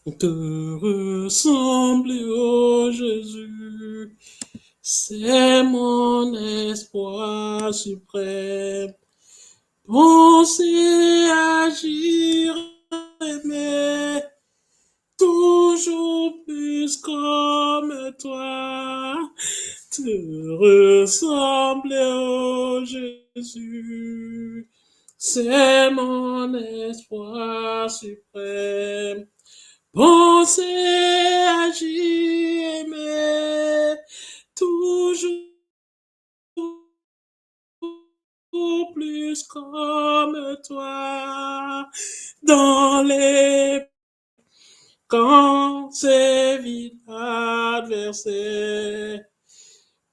Te ressembler, oh Jésus, c'est mon espoir suprême. Penser, agir, aimer, toujours plus comme toi. Te ressembler, oh Jésus, c'est mon espoir suprême. Penser, agir, aimer, toujours plus comme toi. Dans les quand c'est vide adversaire,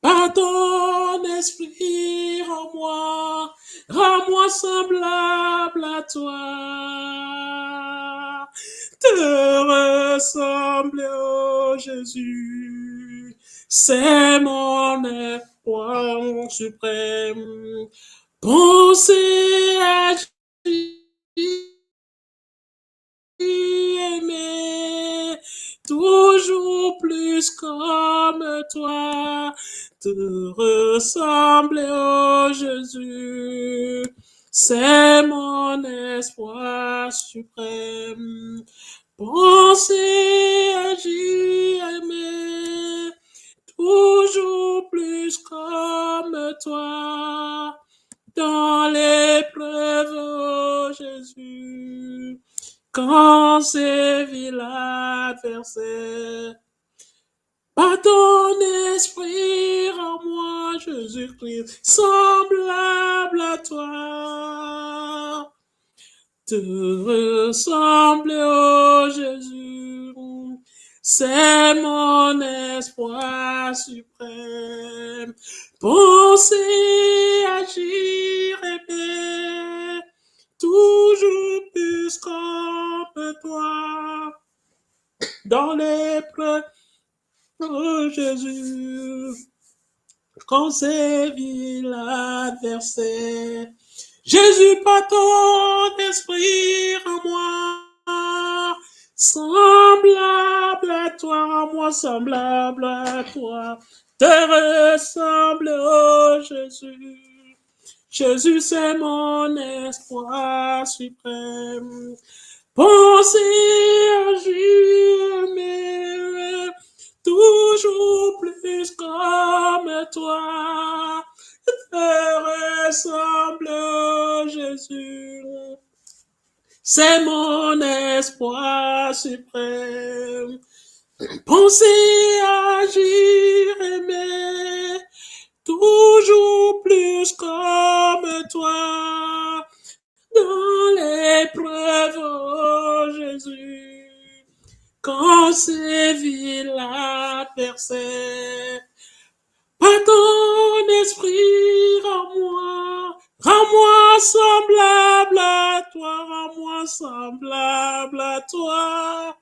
par ton esprit, rends-moi semblable à toi. Te ressembler, oh Jésus, c'est mon espoir suprême. Penser, agir, aimer, toujours plus comme toi, te ressembler, oh Jésus, c'est mon espoir suprême. Penser, agir, aimer, toujours plus comme toi, dans l'épreuve, oh Jésus, quand sévit l'adversaire. Par ton esprit, rends-moi, Jésus-Christ, semblable à toi. Te ressembler, oh Jésus, c'est mon espoir suprême. Penser, agir, aimer, toujours plus comme toi. Dans l'épreuve, oh Jésus, quand sévit l'adversaire, Jésus, par ton esprit en moi, semblable à toi, moi semblable à toi, te ressemble, oh Jésus. Jésus, c'est mon espoir suprême. Penser, agir, aimer, toujours plus comme toi, te ressemble, oh Jésus. C'est mon espoir suprême. Penser, agir, aimer, toujours plus comme toi, dans l'épreuve, oh Jésus, quand sévit l'adversaire, par ton esprit, rends-moi semblable à toi, rends-moi semblable à toi.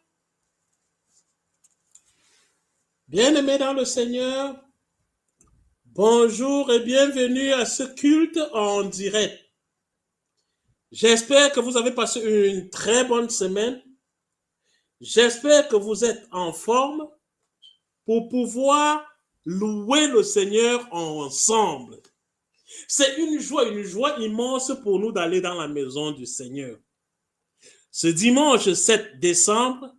Bien-aimés dans le Seigneur, bonjour et bienvenue à ce culte en direct. J'espère que vous avez passé une très bonne semaine. J'espère que vous êtes en forme pour pouvoir louer le Seigneur ensemble. C'est une joie immense pour nous d'aller dans la maison du Seigneur. Ce dimanche 7 décembre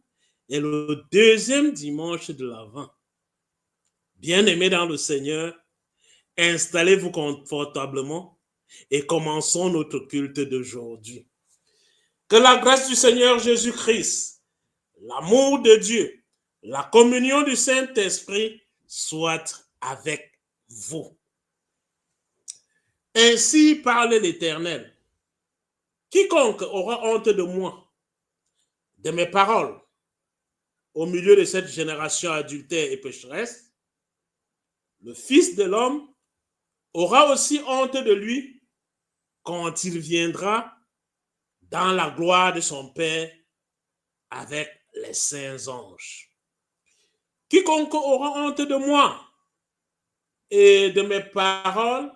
est le deuxième dimanche de l'Avent. Bien-aimés dans le Seigneur, installez-vous confortablement et commençons notre culte d'aujourd'hui. Que la grâce du Seigneur Jésus-Christ, l'amour de Dieu, la communion du Saint-Esprit soit avec vous. Ainsi parle l'Éternel. Quiconque aura honte de moi, de mes paroles, au milieu de cette génération adultère et pécheresse, le Fils de l'homme aura aussi honte de lui quand il viendra dans la gloire de son Père avec les saints anges. Quiconque aura honte de moi et de mes paroles,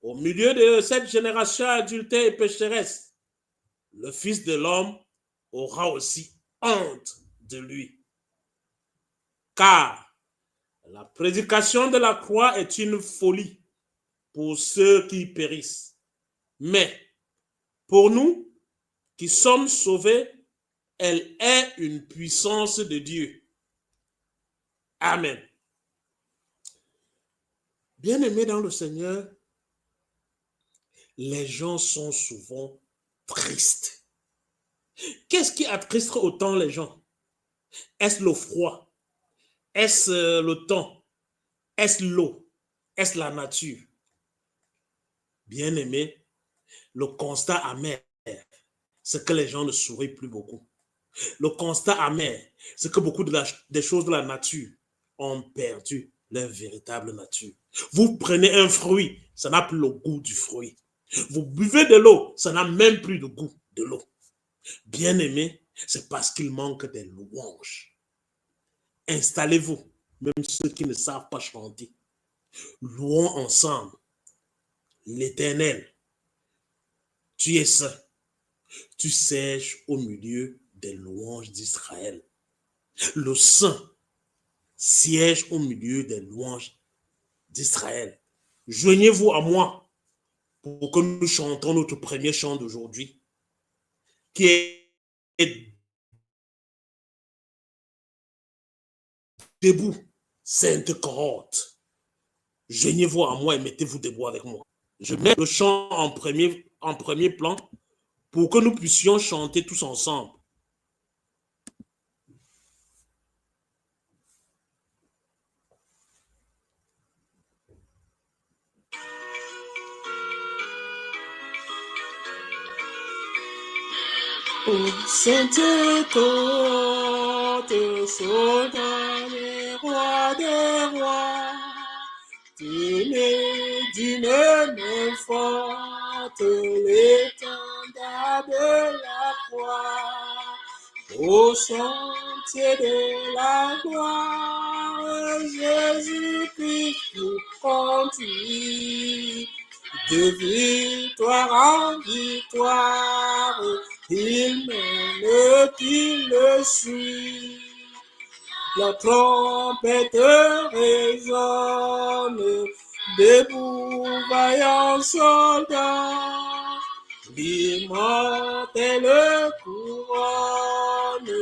au milieu de cette génération adultère et pécheresse, le Fils de l'homme aura aussi honte de lui. Car la prédication de la croix est une folie pour ceux qui périssent. Mais pour nous qui sommes sauvés, elle est une puissance de Dieu. Amen. Bien-aimés dans le Seigneur, les gens sont souvent tristes. Qu'est-ce qui attriste autant les gens? Est-ce le froid? Est-ce le temps? Est-ce l'eau? Est-ce la nature? Bien-aimés, le constat amer, c'est que les gens ne sourient plus beaucoup. Le constat amer, c'est que beaucoup des choses de la nature ont perdu leur véritable nature. Vous prenez un fruit, ça n'a plus le goût du fruit. Vous buvez de l'eau, ça n'a même plus le goût de l'eau. Bien-aimés, c'est parce qu'il manque des louanges. Installez-vous, même ceux qui ne savent pas chanter. Louons ensemble l'Éternel. Tu es saint. Tu sièges au milieu des louanges d'Israël. Le saint siège au milieu des louanges d'Israël. Joignez-vous à moi pour que nous chantons notre premier chant d'aujourd'hui, qui est debout, sainte cohorte. Joignez-vous à moi et mettez-vous debout avec moi. Je mets le chant en premier plan pour que nous puissions chanter tous ensemble. Oh, sainte côte, soldat des rois, tu n'es d'une main forte l'étendard de la croix. Au sentier de la gloire, Jésus-Christ nous conduit. De victoire en victoire, il mène qui le suit. La trompette résonne, debout vaillant soldat, l'immortelle couronne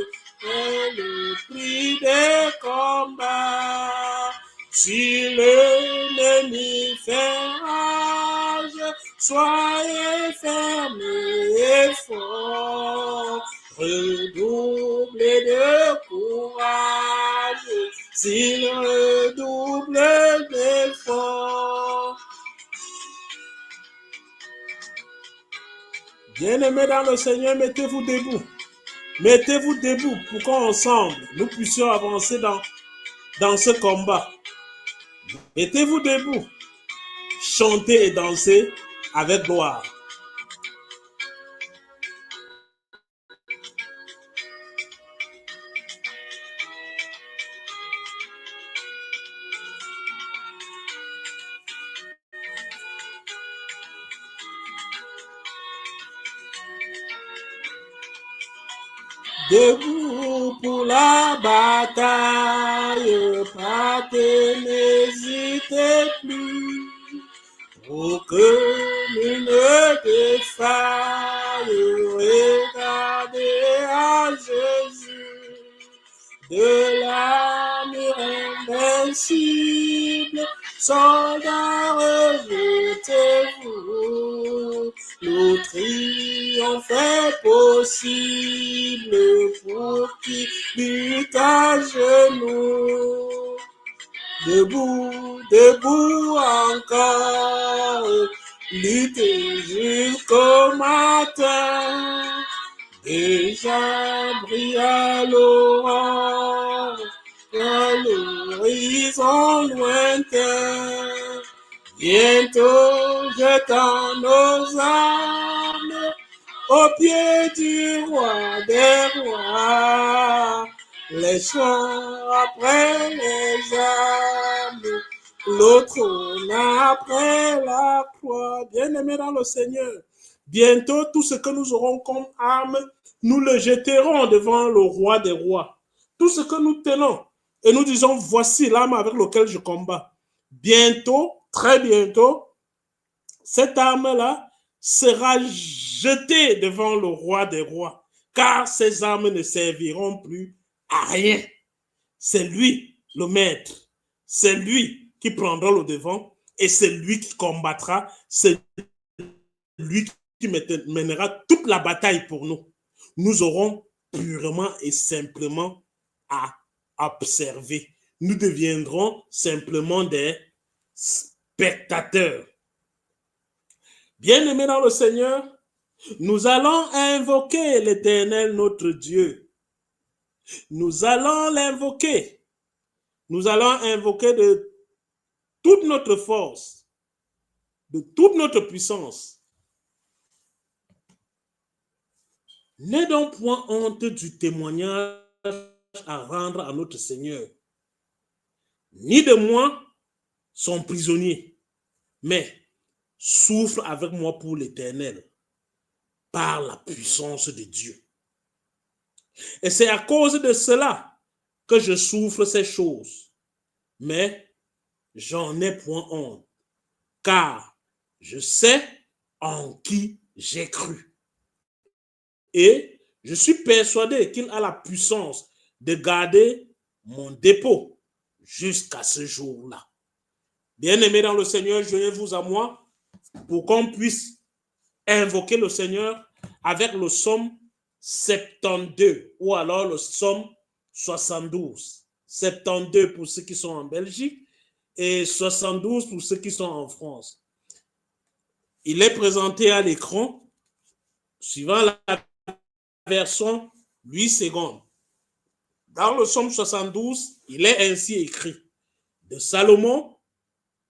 est le prix des combats. Si l'ennemi fait rage, soyez fermes et forts, redoublez de courage, s'il redouble d'efforts. Bien-aimés dans le Seigneur, mettez-vous debout. Mettez-vous debout pour qu'ensemble, nous puissions avancer dans ce combat. Mettez-vous debout. Chantez et dansez avec gloire. Debout pour la bataille, partez, n'hésitez plus, pour que nul ne défaille, regardez à Jésus, de l'âme invincible, soldats, remettez-vous. Le triomphe est possible pour qui lutte à genoux. Debout, debout encore, luttez jusqu'au matin. Déjà brille à l'aurore, à l'horizon lointain. Bientôt jetant nos armes au pied du roi des rois, les chants après les armes, le trône après la croix. Bien-aimés dans le Seigneur, bientôt tout ce que nous aurons comme armes, nous le jeterons devant le roi des rois. tout ce que nous tenons, et nous disons, voici l'arme avec laquelle je combats. Bientôt, très bientôt, cette arme-là sera jetée devant le roi des rois, car ces armes ne serviront plus à rien. C'est lui le maître, c'est lui qui prendra le devant et c'est lui qui combattra, c'est lui qui mènera toute la bataille pour nous. Nous aurons purement et simplement à observer. Nous deviendrons simplement des spectateurs. Bien-aimés dans le Seigneur, nous allons invoquer l'Éternel notre Dieu. Nous allons l'invoquer. Nous allons invoquer de toute notre force, de toute notre puissance. N'aie donc point honte du témoignage à rendre à notre Seigneur, ni de moi, son prisonnier, mais souffre avec moi pour l'Éternel, par la puissance de Dieu. Et c'est à cause de cela que je souffre ces choses, mais j'en ai point honte, car je sais en qui j'ai cru. Et je suis persuadé qu'il a la puissance de garder mon dépôt jusqu'à ce jour-là. Bien-aimés dans le Seigneur, joignez-vous à moi pour qu'on puisse invoquer le Seigneur avec le psaume 72 ou alors le psaume 72. 72 pour ceux qui sont en Belgique et 72 pour ceux qui sont en France. Il est présenté à l'écran suivant la version 8 secondes. Dans le psaume 72, il est ainsi écrit: de Salomon,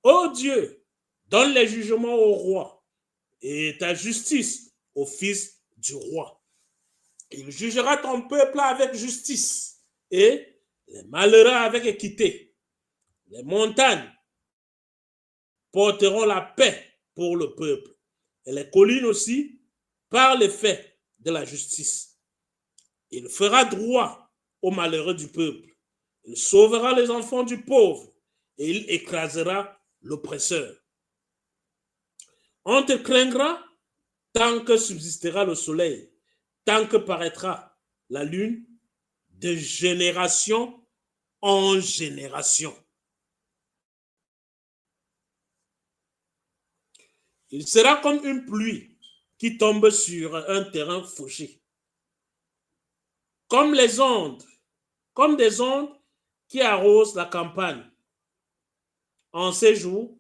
ô Dieu, donne les jugements au roi et ta justice au fils du roi. Il jugera ton peuple avec justice et les malheureux avec équité. Les montagnes porteront la paix pour le peuple et les collines aussi par l'effet de la justice. Il fera droit aux malheureux du peuple. Il sauvera les enfants du pauvre et il écrasera l'oppresseur. On te craindra tant que subsistera le soleil, tant que paraîtra la lune, de génération en génération. Il sera comme une pluie qui tombe sur un terrain fauché, comme les ondes, comme des ondes qui arrosent la campagne. En ces jours,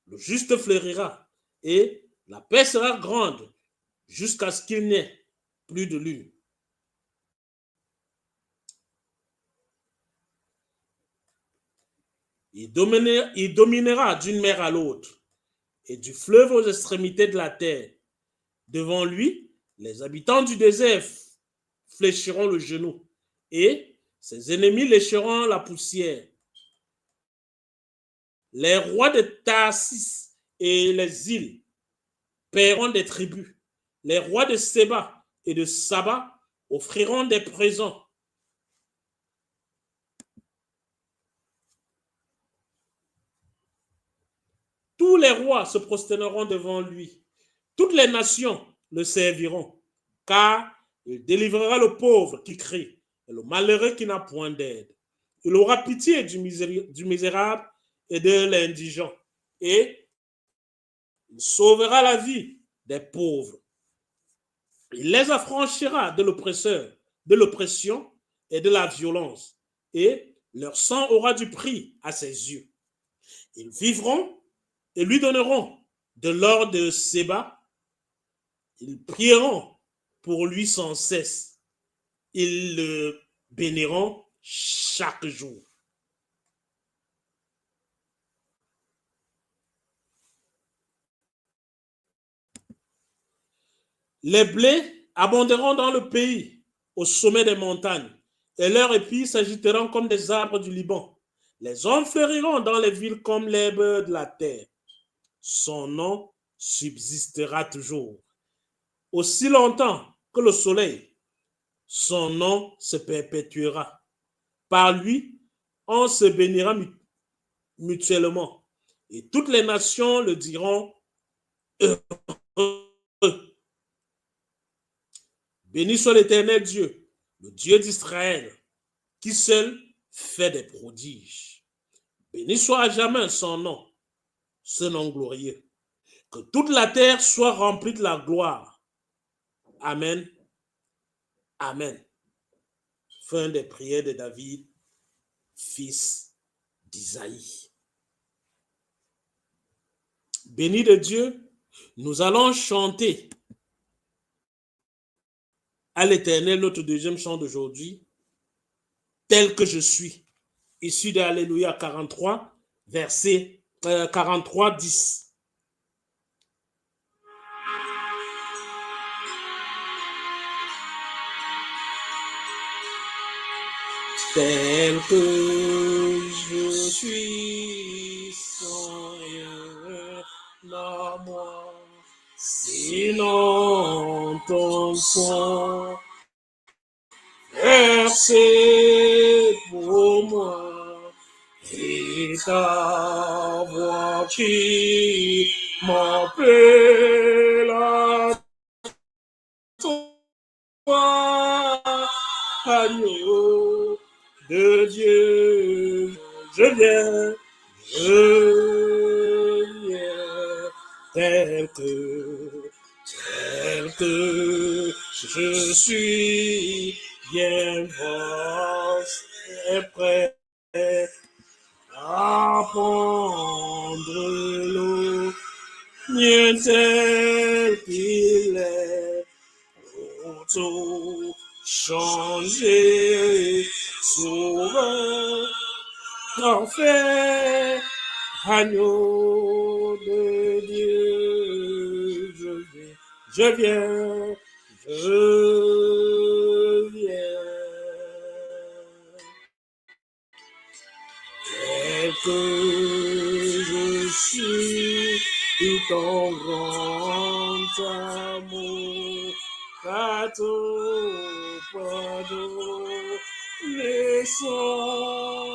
le juste fleurira et la paix sera grande jusqu'à ce qu'il n'y ait plus de lune. Il dominera d'une mer à l'autre et du fleuve aux extrémités de la terre. Devant lui, les habitants du désert fléchiront le genou et ses ennemis lécheront la poussière. Les rois de Tarsis et les îles paieront des tribus. Les rois de Séba et de Saba offriront des présents. Tous les rois se prosterneront devant lui. Toutes les nations le serviront, car il délivrera le pauvre qui crie et le malheureux qui n'a point d'aide. Il aura pitié du misérable et de l'indigent, et il sauvera la vie des pauvres. Il les affranchira de l'oppresseur, de l'oppression et de la violence, et leur sang aura du prix à ses yeux. Ils vivront et lui donneront de l'or de Séba. Ils prieront pour lui sans cesse. Ils le béniront chaque jour. Les blés abonderont dans le pays, au sommet des montagnes, et leurs épis s'agiteront comme des arbres du Liban. Les hommes fleuriront dans les villes comme l'herbe de la terre. Son nom subsistera toujours. Aussi longtemps que le soleil, son nom se perpétuera. Par lui, on se bénira mutuellement. Et toutes les nations le diront heureux. Béni soit l'Éternel Dieu, le Dieu d'Israël, qui seul fait des prodiges. Béni soit à jamais son nom, ce nom glorieux. Que toute la terre soit remplie de la gloire. Amen. Amen. Fin des prières de David, fils d'Isaïe. Béni de Dieu, nous allons chanter à l'Éternel notre deuxième chant d'aujourd'hui, tel que je suis, issu de Alléluia 43, verset 43, 10. Tel que je suis, sans rien à moi, sinon ton sang versé pour moi, et ta voix qui m'appelle à toi, agneau de Dieu, je viens, tel que je suis, bien vaste et prêt à prendre l'eau, bien tel qu'il est, tout changer, souverain, parfait, agneau de Dieu, je viens, je viens. Tel que je suis, ton grand amour, à ton pardon, sans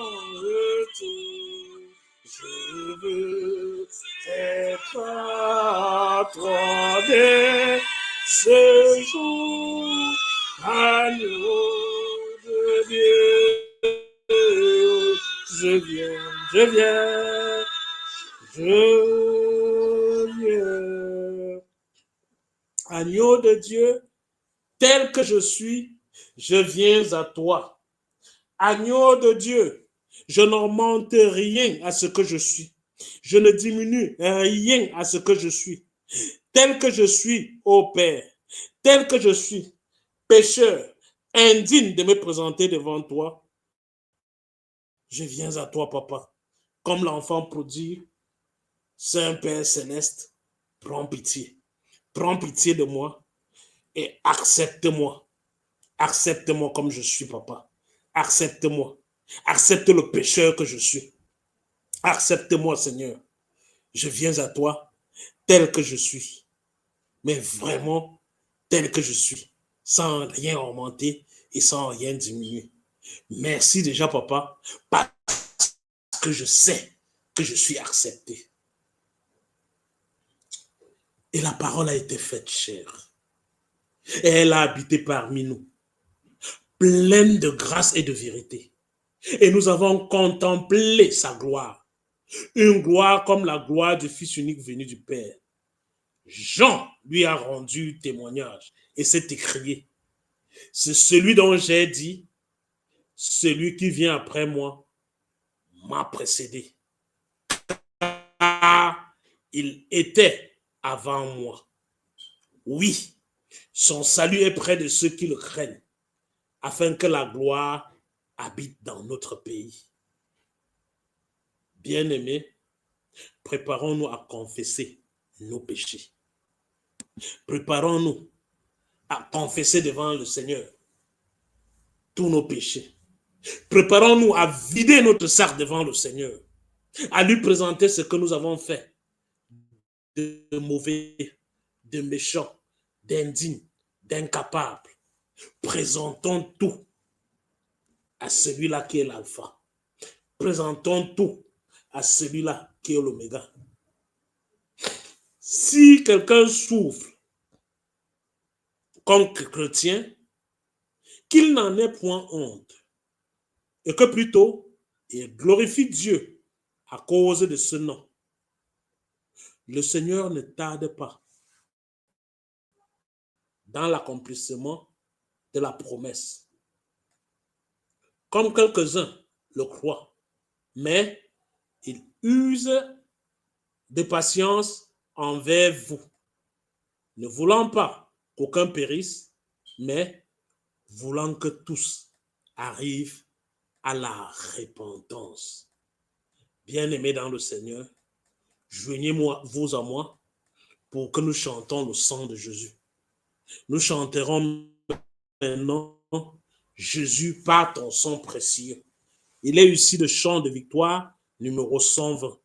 retour, je veux être à toi dès ce jour, agneau de Dieu. Je viens, je viens, je viens. Agneau de Dieu, tel que je suis, je viens à toi. Agneau de Dieu, je n'augmente rien à ce que je suis. Je ne diminue rien à ce que je suis. Tel que je suis, ô Père, tel que je suis, pécheur, indigne de me présenter devant toi, je viens à toi, papa, comme l'enfant prodigue. Saint-Père céleste, prends pitié. Prends pitié de moi et accepte-moi. Accepte-moi comme je suis, papa. Accepte-moi. Accepte le pécheur que je suis. Accepte-moi, Seigneur. Je viens à toi tel que je suis, mais vraiment tel que je suis, sans rien augmenter et sans rien diminuer. Merci déjà, papa, parce que je sais que je suis accepté. Et la parole a été faite chère. Et elle a habité parmi nous, pleine de grâce et de vérité. Et nous avons contemplé sa gloire. Une gloire comme la gloire du Fils unique venu du Père. Jean lui a rendu témoignage et s'est écrié. C'est celui dont j'ai dit, celui qui vient après moi m'a précédé. Car il était avant moi. Oui, son salut est près de ceux qui le craignent, afin que la gloire habite dans notre pays. Bien-aimés, préparons-nous à confesser nos péchés. Préparons-nous à confesser devant le Seigneur tous nos péchés. Préparons-nous à vider notre sac devant le Seigneur, à lui présenter ce que nous avons fait de mauvais, de méchant, d'indigne, d'incapable. Présentons tout à celui-là qui est l'alpha. Présentons tout à celui-là qui est l'oméga. Si quelqu'un souffre comme chrétien, qu'il n'en ait point honte, et que plutôt il glorifie Dieu à cause de ce nom. Le Seigneur ne tarde pas dans l'accomplissement de la promesse, comme quelques-uns le croient, mais il use de patience envers vous, ne voulant pas qu'aucun périsse, mais voulant que tous arrivent à la repentance. Bien-aimés dans le Seigneur, joignez-vous à moi pour que nous chantons le sang de Jésus. Nous chanterons maintenant Jésus par ton sang précieux. Il est ici le chant de victoire numéro 120.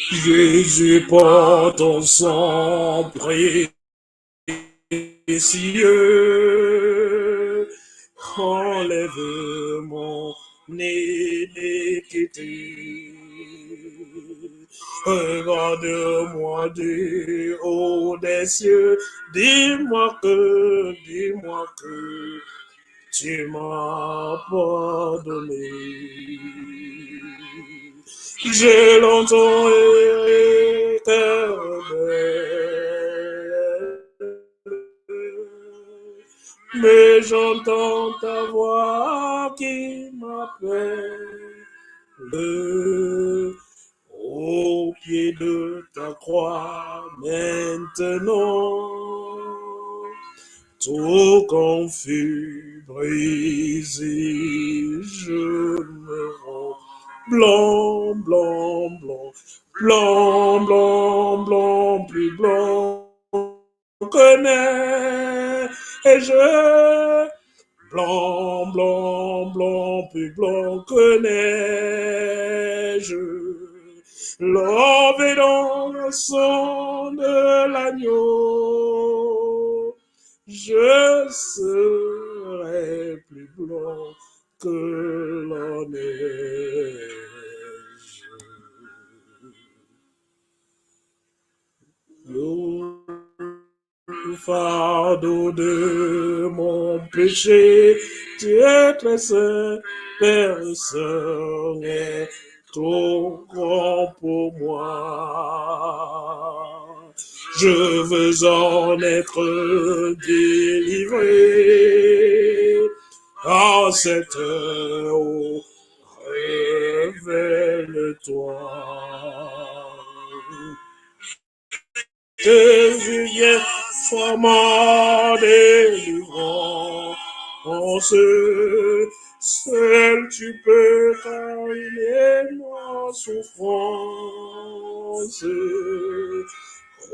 Jésus, par ton sang précieux, enlève mon iniquité. Regarde-moi du haut des cieux, dis-moi que tu m'as pardonné. J'ai longtemps éternel, mais j'entends ta voix qui m'appelle au pied de ta croix maintenant. Tout confus, brisé, je me rends blanc, blanc, blanc, blanc, blanc, blanc, plus blanc que neige. Et je, blanc, blanc, blanc, plus blanc que neige. Lavé dans le sang de l'agneau, je serai plus blanc que la neige. Le fardeau de mon péché, tu es très saint, personne n'est trop grand pour moi. Je veux en être délivré. À cette heure, révèle-toi. Jésus, viens, sois ma délivrance. Seul tu peux calmer ma souffrance.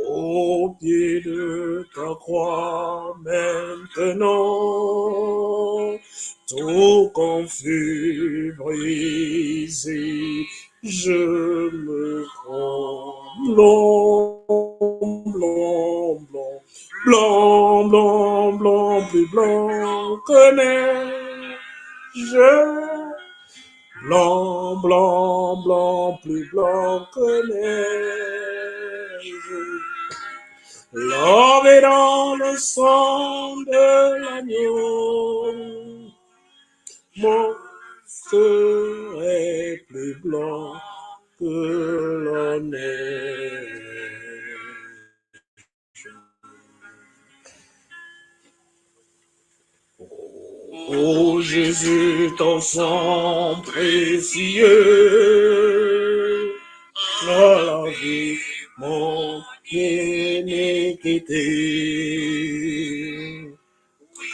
Au pied de ta croix maintenant, tout confus, brisé, je me rends blanc, blanc, blanc, blanc, blanc, blanc, plus blanc que neige. Blanc, blanc, blanc, plus blanc que neige. Lavé dans le sang de l'agneau, mon serait plus blanc que la neige. Ô Jésus, ton sang précieux, a lavé mon iniquité.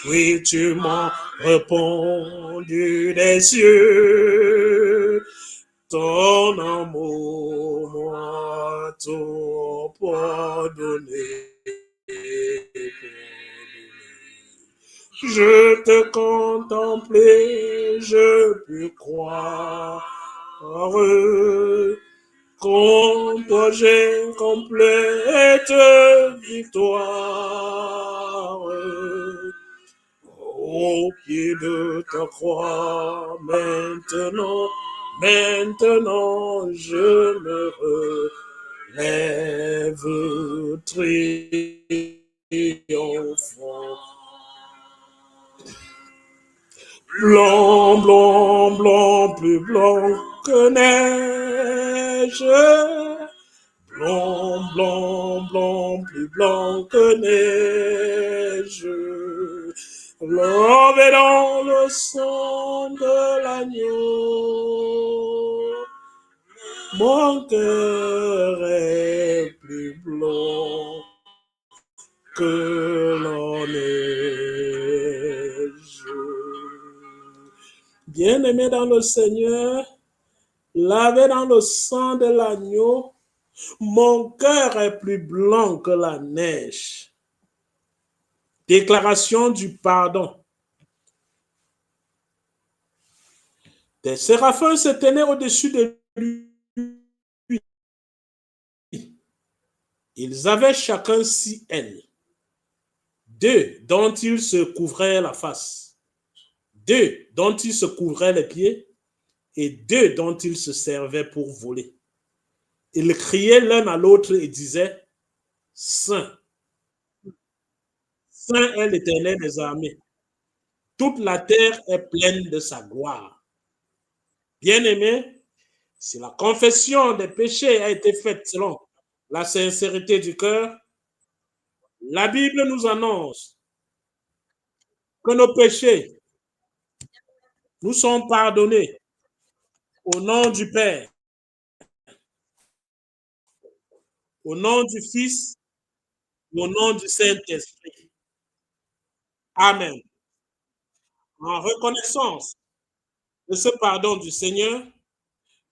Oui, tu m'as répondu des cieux, ton amour m'a tout pardonné. Je te contemplais, je peux croire. Contre toi j'ai complète victoire. Au pied de ta croix, maintenant, je me relève triomphant. Blanc, blanc, blanc, plus blanc que neige. Blanc, blanc, blanc, plus blanc que neige. Lavé dans le sang de l'agneau. Mon cœur est plus blanc que la neige. Bien-aimé dans le Seigneur, lavé dans le sang de l'agneau, mon cœur est plus blanc que la neige. Déclaration du pardon. Des séraphins se tenaient au-dessus de lui. Ils avaient chacun 6 ailes. 2 dont ils se couvraient la face. 2 dont ils se couvraient les pieds. Et 2 dont ils se servaient pour voler. Ils criaient l'un à l'autre et disaient, Saint, Saint est l'Éternel des armées. Toute la terre est pleine de sa gloire. Bien-aimés, si la confession des péchés a été faite selon la sincérité du cœur, la Bible nous annonce que nos péchés nous sont pardonnés au nom du Père, au nom du Fils, au nom du Saint-Esprit. Amen. En reconnaissance de ce pardon du Seigneur,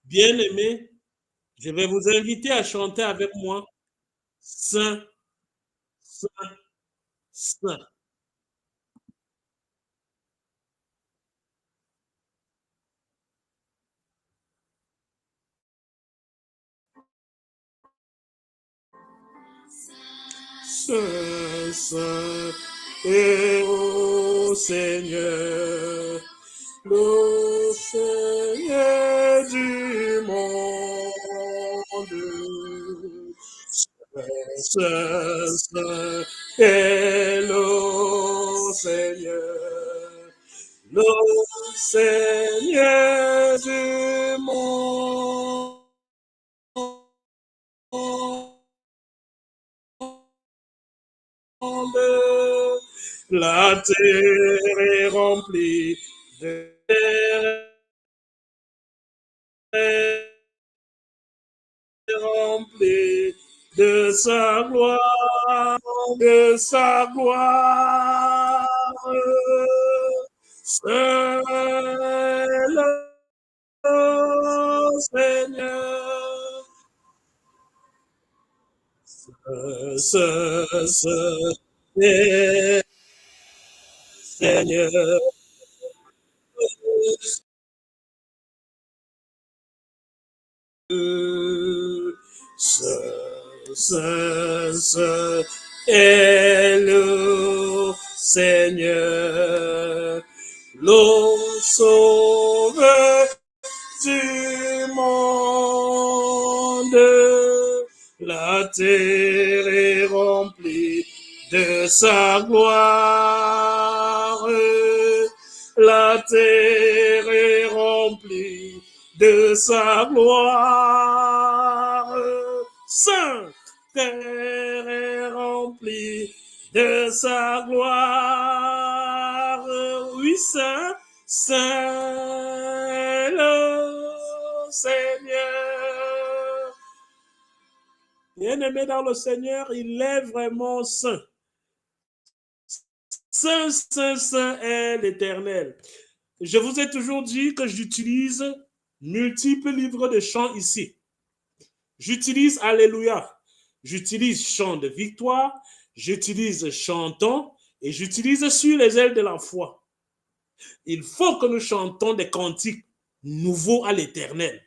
bien-aimés, je vais vous inviter à chanter avec moi Saint, Saint, Saint. Saint, Saint et ô Seigneur, le Seigneur du monde. Saint, Saint est le Seigneur, le Seigneur du monde. La terre est remplie de sa gloire, de sa gloire. Seul le Seigneur, Seigneur, Saint est le Seigneur, le Sauveur du monde. La terre est remplie de sa gloire. La terre est remplie de sa gloire. Saint, terre est remplie de sa gloire. Oui, Saint, Saint le Seigneur. Bien-aimé dans le Seigneur, il est vraiment saint. Saint, Saint, Saint est l'Éternel. Je vous ai toujours dit que j'utilise multiples livres de chants ici. J'utilise Alléluia, j'utilise chant de victoire, j'utilise chanton Et j'utilise sur les ailes de la foi. Il faut que nous chantons des cantiques nouveaux à l'Éternel.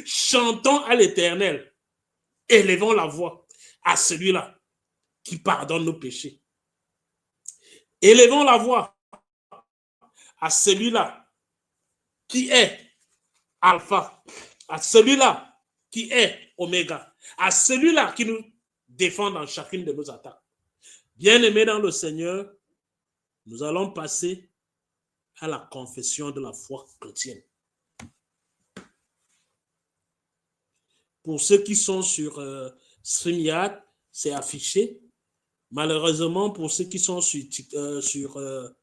Chantons à l'Éternel. Élevons la voix à celui-là qui pardonne nos péchés. Élevons la voix à celui-là qui est Alpha, à celui-là qui est Oméga, à celui-là qui nous défend dans chacune de nos attaques. Bien-aimés dans le Seigneur, nous allons passer à la confession de la foi chrétienne. Pour ceux qui sont sur StreamYard, c'est affiché. Malheureusement, pour ceux qui sont sur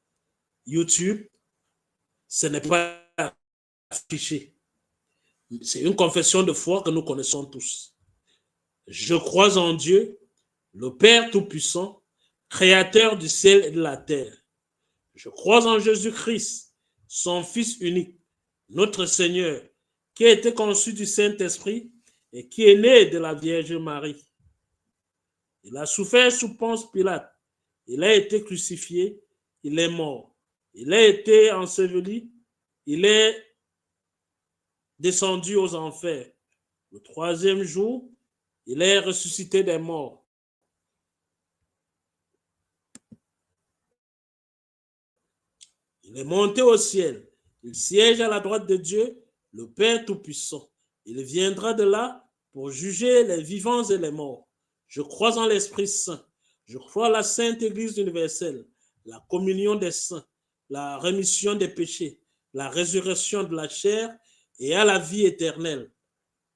YouTube, ce n'est pas affiché. C'est une confession de foi que nous connaissons tous. Je crois en Dieu, le Père Tout-Puissant, Créateur du ciel et de la terre. Je crois en Jésus-Christ, son Fils unique, notre Seigneur, qui a été conçu du Saint-Esprit et qui est né de la Vierge Marie. Il a souffert sous Ponce Pilate. Il a été crucifié. Il est mort. Il a été enseveli. Il est descendu aux enfers. Le troisième jour, il est ressuscité des morts. Il est monté au ciel. Il siège à la droite de Dieu, le Père Tout-Puissant. Il viendra de là pour juger les vivants et les morts. Je crois en l'Esprit Saint. Je crois à la Sainte Église universelle, la communion des saints, la rémission des péchés, la résurrection de la chair et à la vie éternelle.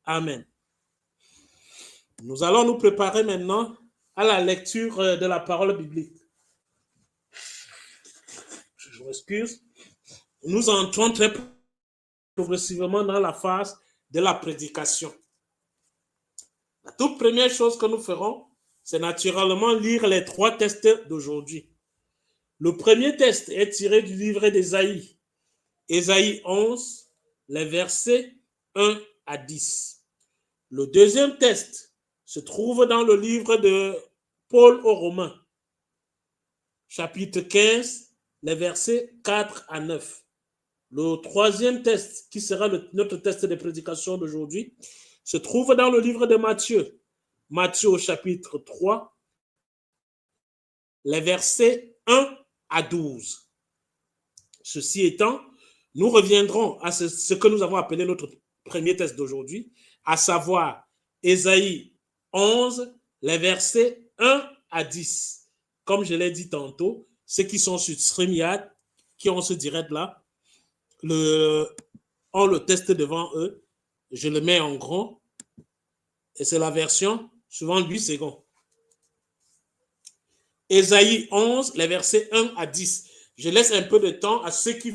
Amen. Nous allons nous préparer maintenant à la lecture de la parole biblique. Je m'excuse. Nous entrons très progressivement dans la phase de la prédication. La toute première chose que nous ferons, c'est naturellement lire les 3 textes d'aujourd'hui. Le premier texte est tiré du livre d'Ésaïe, Ésaïe 11, les versets 1 à 10. Le deuxième texte se trouve dans le livre de Paul aux Romains, chapitre 15, les versets 4 à 9. Le troisième texte, qui sera notre texte de prédication d'aujourd'hui, se trouve dans le livre de Matthieu, Matthieu au chapitre 3, les versets 1 à 12. Ceci étant, nous reviendrons à ce que nous avons appelé notre premier texte d'aujourd'hui, à savoir Ésaïe 11, les versets 1 à 10. Comme je l'ai dit tantôt, ceux qui sont sur StreamYard, qui ont ce direct là, ont le test devant eux. Je le mets en grand et c'est la version suivant 8 secondes. Ésaïe 11, les versets 1 à 10. Je laisse un peu de temps à ceux qui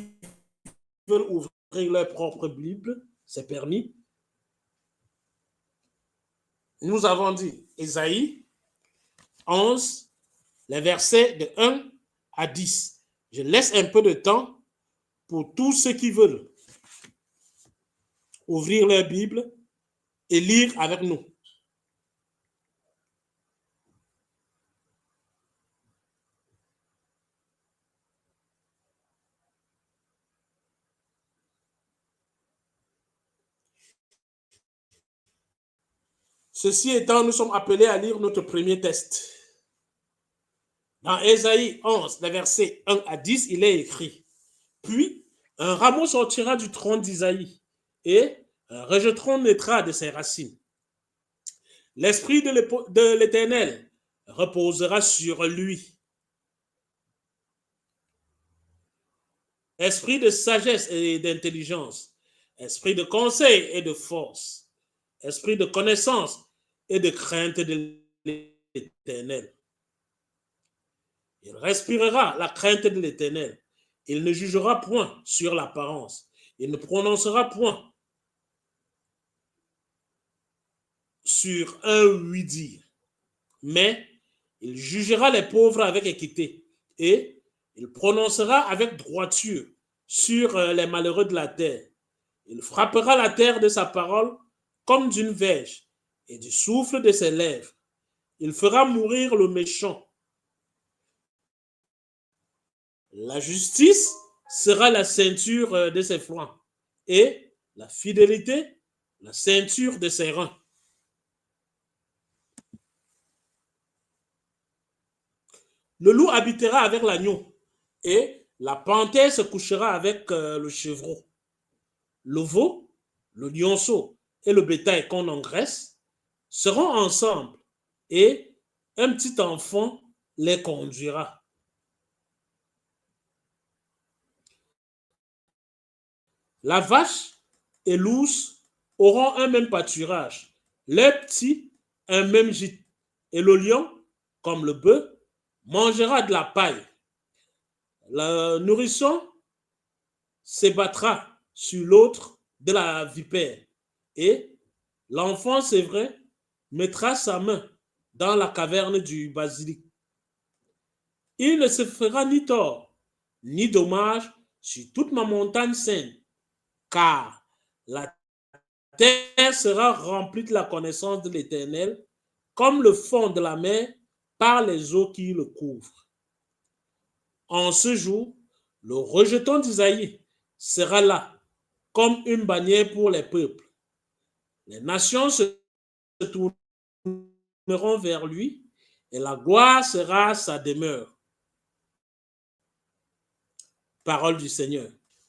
veulent ouvrir leur propre Bible. C'est permis. Nous avons dit Ésaïe 11, les versets de 1 à 10. Je laisse un peu de temps pour tous ceux qui veulent ouvrir leur Bible et lire avec nous. Ceci étant, nous sommes appelés à lire notre premier texte. Dans Ésaïe 11, les versets 1 à 10, il est écrit: Puis un rameau sortira du tronc d'Isaïe et un rejeton naîtra de ses racines. L'esprit de l'Éternel reposera sur lui. Esprit de sagesse et d'intelligence, esprit de conseil et de force, esprit de connaissance et de crainte de l'Éternel. Il respirera la crainte de l'Éternel. Il ne jugera point sur l'apparence. Il ne prononcera point sur un oui-dire. Mais il jugera les pauvres avec équité et il prononcera avec droiture sur les malheureux de la terre. Il frappera la terre de sa parole comme d'une verge et du souffle de ses lèvres. Il fera mourir le méchant La justice sera la ceinture de ses flancs et la fidélité, la ceinture de ses reins. Le loup habitera avec l'agneau et la panthère se couchera avec le chevreau. Le veau, le lionceau et le bétail qu'on engraisse seront ensemble et un petit enfant les conduira. La vache et l'ours auront un même pâturage, les petits un même gîte, et le lion, comme le bœuf, mangera de la paille. Le nourrisson s'ébattra sur l'autre de la vipère, et l'enfant, c'est vrai, mettra sa main dans la caverne du basilic. Il ne se fera ni tort, ni dommage sur toute ma montagne sainte, car la terre sera remplie de la connaissance de l'Éternel, comme le fond de la mer par les eaux qui le couvrent. En ce jour, le rejeton d'Isaïe sera là, comme une bannière pour les peuples. Les nations se tourneront vers lui, et la gloire sera sa demeure. Parole du Seigneur.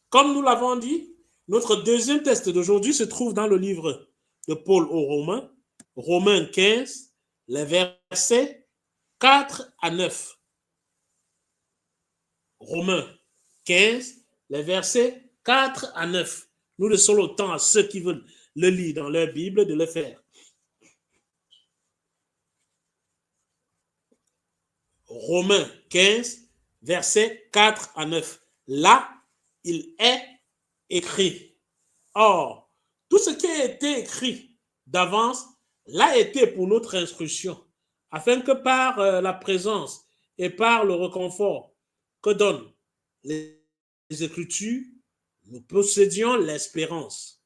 Comme nous l'avons dit, notre deuxième texte d'aujourd'hui se trouve dans le livre de Paul aux Romains, Romains 15, les versets 4 à 9. Romains 15, les versets 4 à 9. Nous laissons le temps à ceux qui veulent le lire dans leur Bible de le faire. Romains 15, versets 4 à 9. Là, il est écrit. Or, tout ce qui a été écrit d'avance l'a été pour notre instruction, afin que par la présence et par le réconfort que donnent les Écritures, nous possédions l'espérance.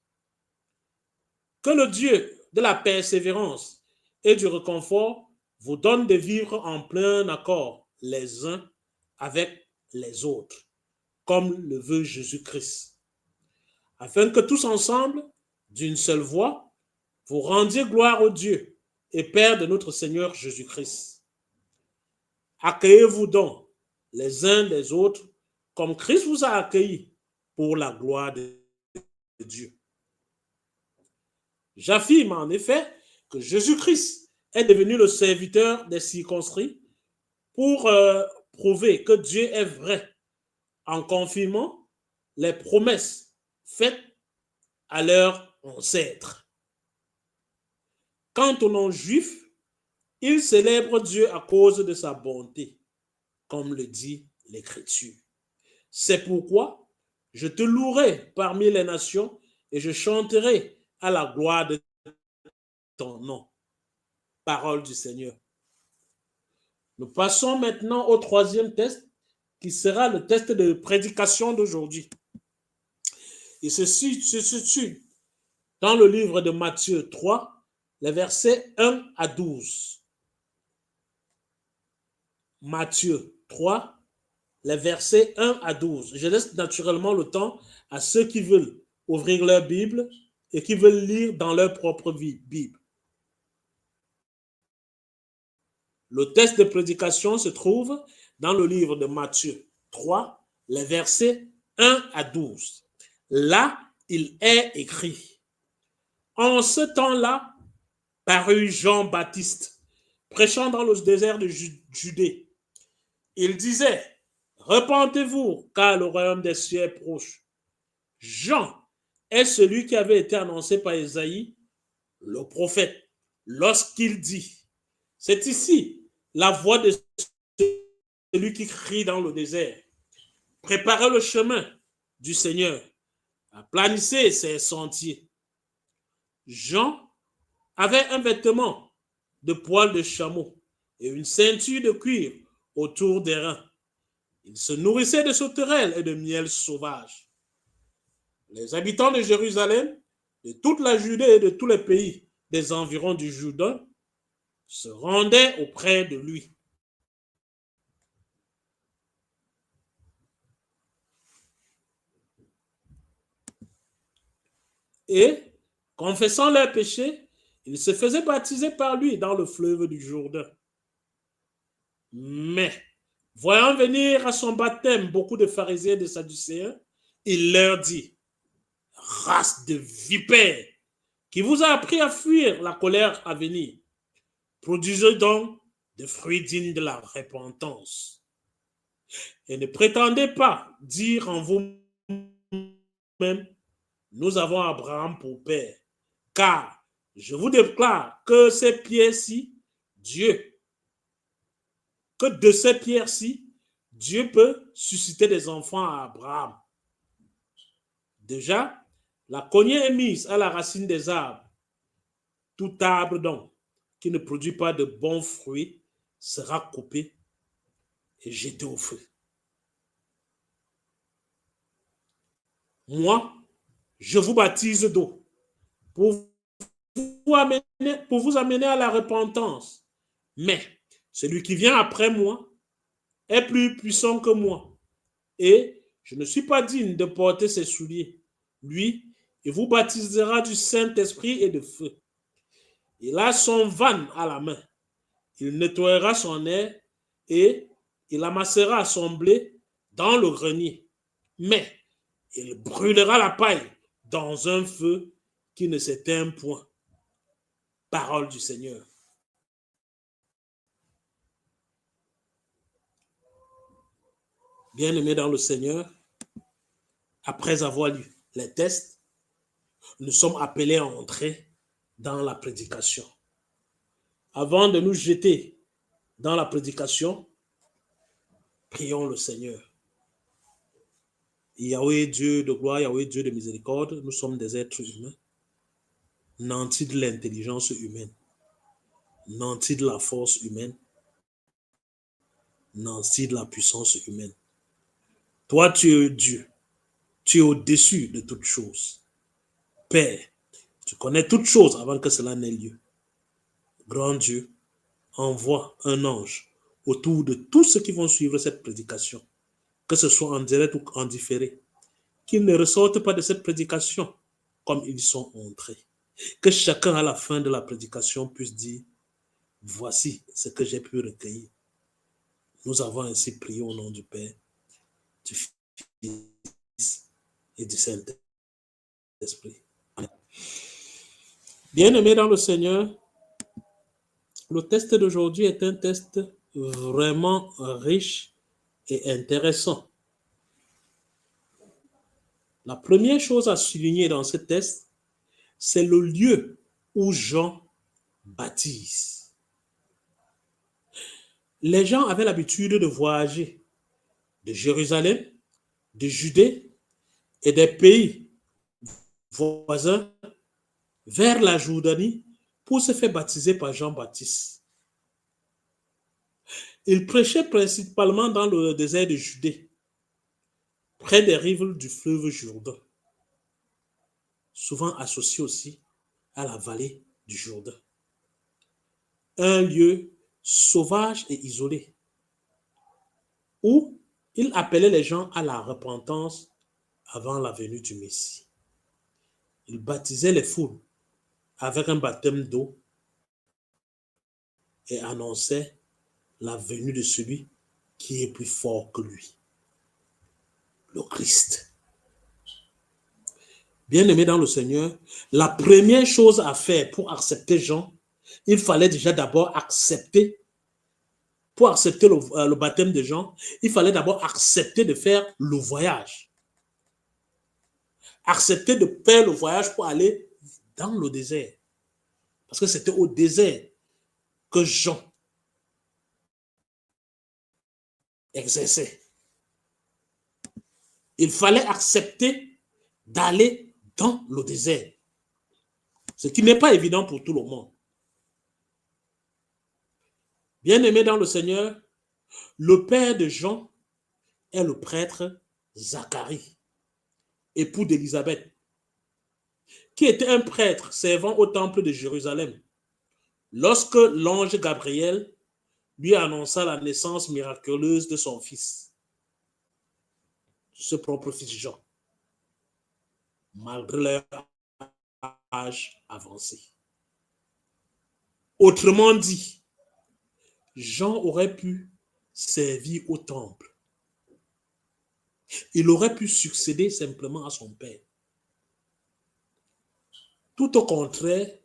Que le Dieu de la persévérance et du réconfort vous donne de vivre en plein accord les uns avec les autres, comme le veut Jésus-Christ, afin que tous ensemble, d'une seule voix, vous rendiez gloire au Dieu et Père de notre Seigneur Jésus-Christ. Accueillez-vous donc les uns les autres comme Christ vous a accueillis pour la gloire de Dieu. J'affirme en effet que Jésus-Christ est devenu le serviteur des circoncis pour prouver que Dieu est vrai en confirmant les promesses faites à leurs ancêtres. Quant aux non-juifs, ils célèbrent Dieu à cause de sa bonté, comme le dit l'Écriture. C'est pourquoi je te louerai parmi les nations et je chanterai à la gloire de ton nom. Parole du Seigneur. Nous passons maintenant au troisième test, qui sera le test de prédication d'aujourd'hui. Il se situe dans le livre de Matthieu 3, les versets 1 à 12. Matthieu 3, les versets 1 à 12. Je laisse naturellement le temps à ceux qui veulent ouvrir leur Bible et qui veulent lire dans leur propre Bible. Le texte de prédication se trouve dans le livre de Matthieu 3, les versets 1 à 12. Là, il est écrit: en ce temps-là, parut Jean-Baptiste, prêchant dans le désert de Judée. Il disait: repentez-vous, car le royaume des cieux est proche. Jean est celui qui avait été annoncé par Isaïe, le prophète, lorsqu'il dit: c'est ici la voix de celui qui crie dans le désert. Préparez le chemin du Seigneur, aplanissez ses sentiers. Jean avait un vêtement de poil de chameau et une ceinture de cuir autour des reins. Il se nourrissait de sauterelles et de miel sauvage. Les habitants de Jérusalem, de toute la Judée et de tous les pays des environs du Jourdain se rendaient auprès de lui. Et, confessant leurs péchés, ils se faisaient baptiser par lui dans le fleuve du Jourdain. Mais, voyant venir à son baptême beaucoup de pharisiens et de sadducéens, il leur dit, race de vipères, qui vous a appris à fuir la colère à venir, produisez donc des fruits dignes de la repentance. Et ne prétendez pas dire en vous-même, nous avons Abraham pour père, car je vous déclare que ces pierres-ci, que de ces pierres-ci, Dieu peut susciter des enfants à Abraham. Déjà, la cognée est mise à la racine des arbres. Tout arbre donc qui ne produit pas de bons fruits sera coupé et jeté au feu. Moi, je vous baptise d'eau pour vous amener à la repentance. Mais celui qui vient après moi est plus puissant que moi. Et je ne suis pas digne de porter ses souliers. Lui, il vous baptisera du Saint-Esprit et de feu. Il a son van à la main. Il nettoiera son air et il amassera son blé dans le grenier. Mais il brûlera la paille dans un feu qui ne s'éteint point. Parole du Seigneur. Bien-aimés dans le Seigneur, après avoir lu les textes, nous sommes appelés à entrer dans la prédication. Avant de nous jeter dans la prédication, prions le Seigneur. Yahweh, Dieu de gloire, Yahweh, Dieu de miséricorde, nous sommes des êtres humains, nantis de l'intelligence humaine, nantis de la force humaine, nantis de la puissance humaine. Toi, tu es Dieu. Tu es au-dessus de toutes choses. Père, tu connais toutes choses avant que cela n'ait lieu. Grand Dieu, envoie un ange autour de tous ceux qui vont suivre cette prédication, que ce soit en direct ou en différé, qu'ils ne ressortent pas de cette prédication comme ils sont entrés. Que chacun à la fin de la prédication puisse dire, voici ce que j'ai pu recueillir. Nous avons ainsi prié au nom du Père, du Fils et du Saint-Esprit. Amen. Bien-aimés dans le Seigneur, le test d'aujourd'hui est un test vraiment riche et intéressant. La première chose à souligner dans ce test, c'est le lieu où Jean baptise. Les gens avaient l'habitude de voyager de Jérusalem, de Judée et des pays voisins vers la Jordanie pour se faire baptiser par Jean-Baptiste. Il prêchait principalement dans le désert de Judée, près des rives du fleuve Jourdain, souvent associé aussi à la vallée du Jourdain. Un lieu sauvage et isolé, où il appelait les gens à la repentance avant la venue du Messie. Il baptisait les foules avec un baptême d'eau et annonçait la venue de celui qui est plus fort que lui, le Christ. Bien-aimé dans le Seigneur, la première chose à faire pour accepter Jean, il fallait déjà d'abord accepter, pour accepter le baptême de Jean, il fallait d'abord accepter de faire le voyage. Accepter de faire le voyage pour aller dans le désert. Parce que c'était au désert que Jean exerçait. Il fallait accepter d'aller dans le désert. Ce qui n'est pas évident pour tout le monde. Bien-aimé dans le Seigneur, le père de Jean est le prêtre Zacharie, époux d'Élisabeth, qui était un prêtre servant au temple de Jérusalem. Lorsque l'ange Gabriel lui annonça la naissance miraculeuse de son fils, ce propre fils Jean, malgré leur âge avancé. Autrement dit, Jean aurait pu servir au temple. Il aurait pu succéder simplement à son père. Tout au contraire,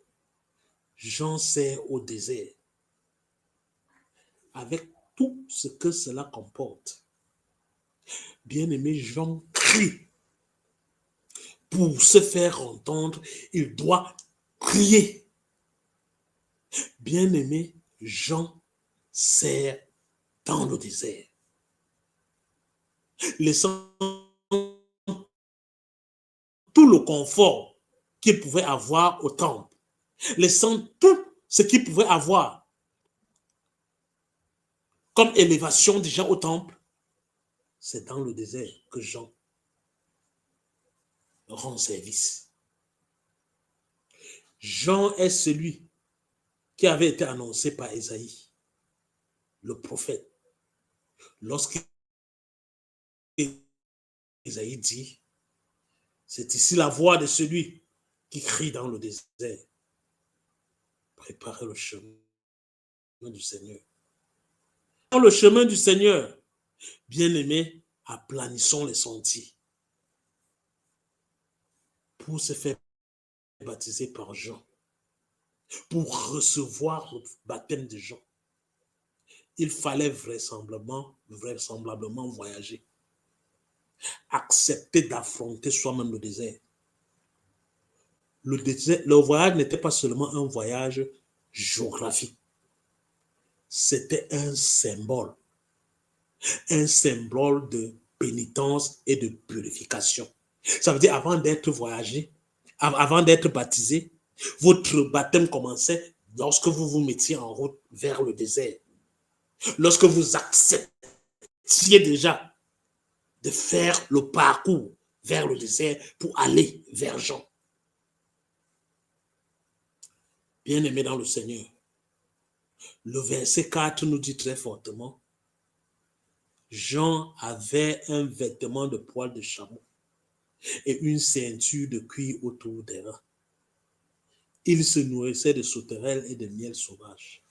Jean sert au désert, avec tout ce que cela comporte. Bien-aimé, Jean crie. Pour se faire entendre, il doit crier. Bien-aimé, Jean sert dans le désert, laissant tout le confort qu'il pouvait avoir au temple, laissant tout ce qu'il pouvait avoir comme élévation déjà au temple. C'est dans le désert que Jean rend service. Jean est celui qui avait été annoncé par Ésaïe, le prophète, lorsqu'Ésaïe dit, c'est ici la voix de celui qui crie dans le désert. Préparez le chemin du Seigneur. Dans le chemin du Seigneur, bien-aimés, aplanissons les sentiers. Pour se faire baptiser par Jean, pour recevoir le baptême de Jean, il fallait vraisemblablement voyager, accepter d'affronter soi-même le désert. Le voyage n'était pas seulement un voyage géographique, c'était un symbole de pénitence et de purification. Ça veut dire, avant d'être voyagé, avant d'être baptisé, votre baptême commençait lorsque vous vous mettiez en route vers le désert. Lorsque vous acceptiez déjà de faire le parcours vers le désert pour aller vers Jean. Bien-aimé dans le Seigneur, le verset 4 nous dit très fortement, Jean avait un vêtement de poil de chameau et une ceinture de cuir autour des reins. Il se nourrissait de sauterelles et de miel sauvage.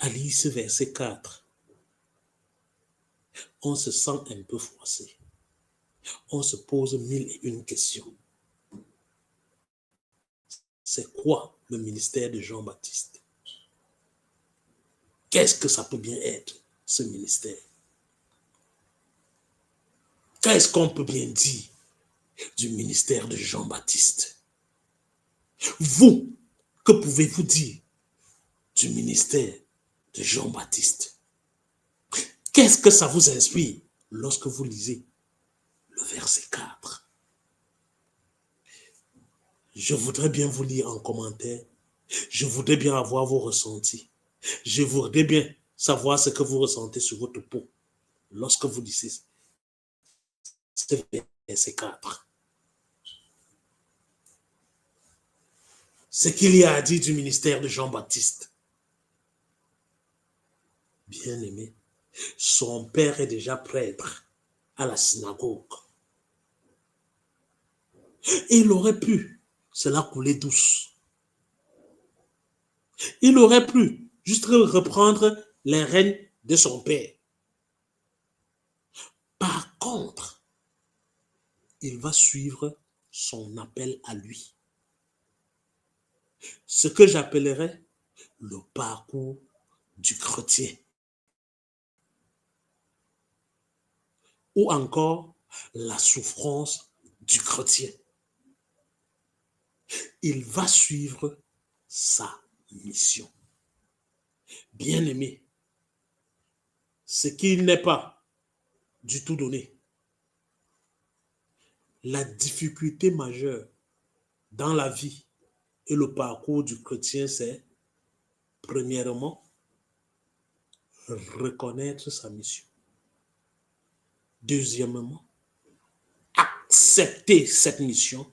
À lire ce verset 4, on se sent un peu froissé. On se pose 1001 questions. C'est quoi le ministère de Jean-Baptiste? Qu'est-ce que ça peut bien être, ce ministère? Qu'est-ce qu'on peut bien dire du ministère de Jean-Baptiste? Vous, que pouvez-vous dire du ministère de Jean-Baptiste? Qu'est-ce que ça vous inspire lorsque vous lisez le verset 4? Je voudrais bien vous lire en commentaire. Je voudrais bien avoir vos ressentis. Je voudrais bien savoir ce que vous ressentez sur votre peau lorsque vous lisez ce verset 4. Ce qu'il y a à dire du ministère de Jean-Baptiste. Bien-aimé, son père est déjà prêtre à la synagogue. Et il aurait pu cela couler douce. Il aurait pu juste reprendre les rênes de son père. Par contre, il va suivre son appel à lui. Ce que j'appellerais le parcours du chrétien. Ou encore la souffrance du chrétien. Il va suivre sa mission. Bien-aimé, ce qu'il n'est pas du tout donné. La difficulté majeure dans la vie et le parcours du chrétien, c'est, premièrement, reconnaître sa mission. Deuxièmement, accepter cette mission.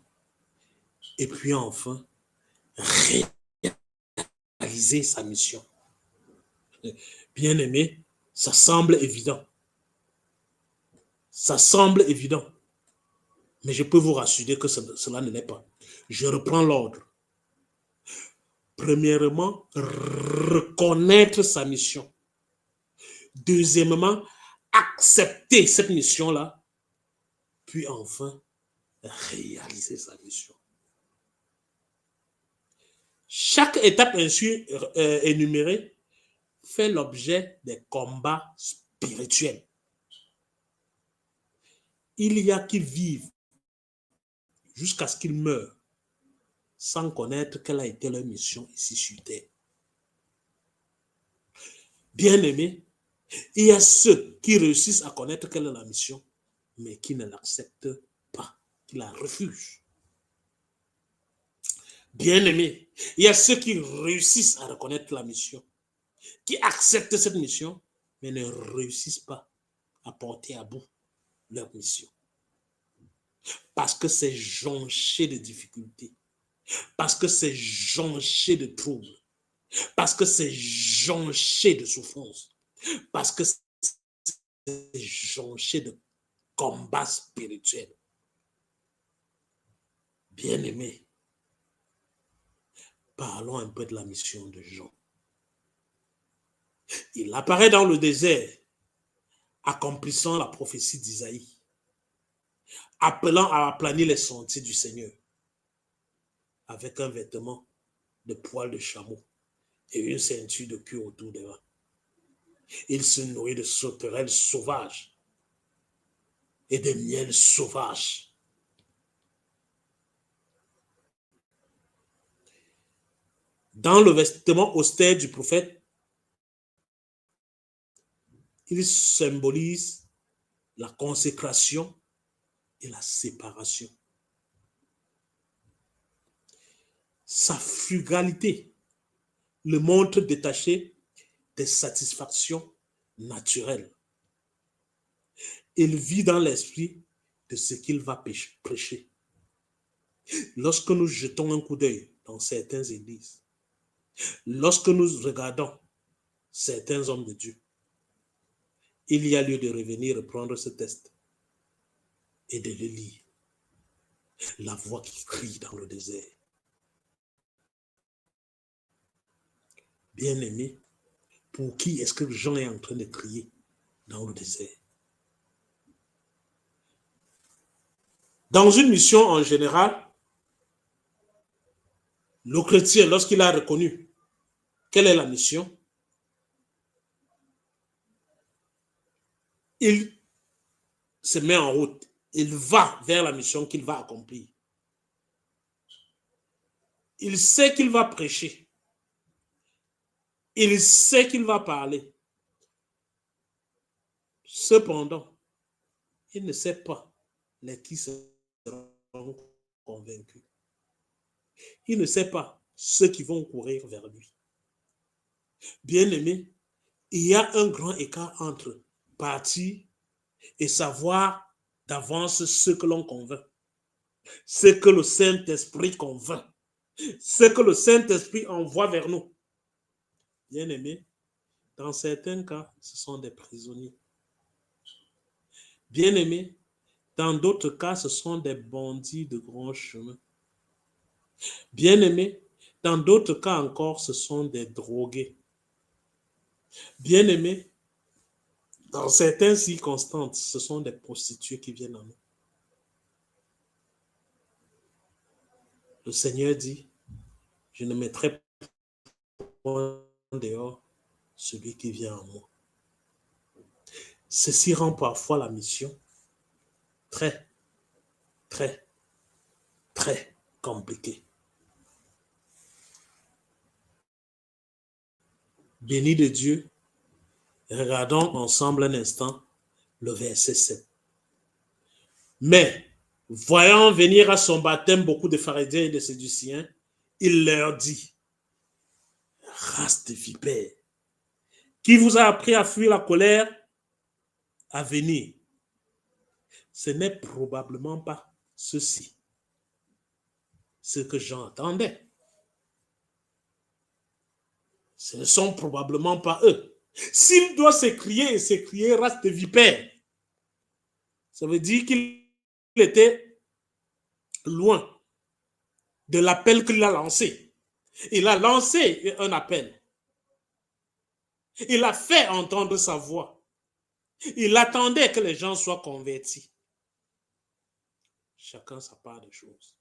Et puis enfin, réaliser sa mission. Bien-aimé, ça semble évident. Ça semble évident. Mais je peux vous rassurer que cela ne l'est pas. Je reprends l'ordre. Premièrement, reconnaître sa mission. Deuxièmement, accepter cette mission-là. Puis enfin, réaliser sa mission. Chaque étape ainsi énumérée fait l'objet des combats spirituels. Il y a qui vivent jusqu'à ce qu'ils meurent sans connaître quelle a été leur mission ici sur terre. Bien-aimés, il y a ceux qui réussissent à connaître quelle est la mission, mais qui ne l'acceptent pas, qui la refusent. Bien-aimés, il y a ceux qui réussissent à reconnaître la mission, qui acceptent cette mission, mais ne réussissent pas à porter à bout leur mission. Parce que c'est jonché de difficultés, parce que c'est jonché de troubles, parce que c'est jonché de souffrances, parce que c'est jonché de combats spirituels. Bien-aimés, parlons un peu de la mission de Jean. Il apparaît dans le désert, accomplissant la prophétie d'Isaïe, appelant à aplanir les sentiers du Seigneur, avec un vêtement de poils de chameau et une ceinture de cuir autour des reins. Il se nourrit de sauterelles sauvages et de miel sauvage. Dans le vêtement austère du prophète, il symbolise la consécration et la séparation. Sa frugalité le montre détaché des satisfactions naturelles. Il vit dans l'esprit de ce qu'il va prêcher. Lorsque nous jetons un coup d'œil dans certaines églises, lorsque nous regardons certains hommes de Dieu, il y a lieu de revenir reprendre ce texte et de le lire. La voix qui crie dans le désert. Bien-aimé, pour qui est-ce que Jean est en train de crier dans le désert? Dans une mission en général, le chrétien, lorsqu'il a reconnu quelle est la mission, il se met en route. Il va vers la mission qu'il va accomplir. Il sait qu'il va prêcher. Il sait qu'il va parler. Cependant, il ne sait pas les qui seront convaincus. Il ne sait pas ceux qui vont courir vers lui. Bien-aimé, il y a un grand écart entre partir et savoir d'avance ce que l'on convainc, ce que le Saint-Esprit convainc, ce que le Saint-Esprit envoie vers nous. Bien-aimé, dans certains cas, ce sont des prisonniers. Bien-aimé, dans d'autres cas, ce sont des bandits de grand chemin. Bien-aimé, dans d'autres cas encore, ce sont des drogués. Bien-aimé, dans certaines circonstances, ce sont des prostituées qui viennent à nous. Le Seigneur dit, je ne mettrai pas dehors celui qui vient à moi. Ceci rend parfois la mission très, très, très compliquée. Béni de Dieu, regardons ensemble un instant le verset 7. Mais, voyant venir à son baptême beaucoup de pharisiens et de sadducéens, il leur dit, race de vipères, qui vous a appris à fuir la colère à venir? Ce n'est probablement pas ceci, ce que Jean attendait. Ce ne sont probablement pas eux. S'il doit s'écrier race de vipères, ça veut dire qu'il était loin de l'appel qu'il a lancé. Il a lancé un appel. Il a fait entendre sa voix. Il attendait que les gens soient convertis. Chacun sa part de choses.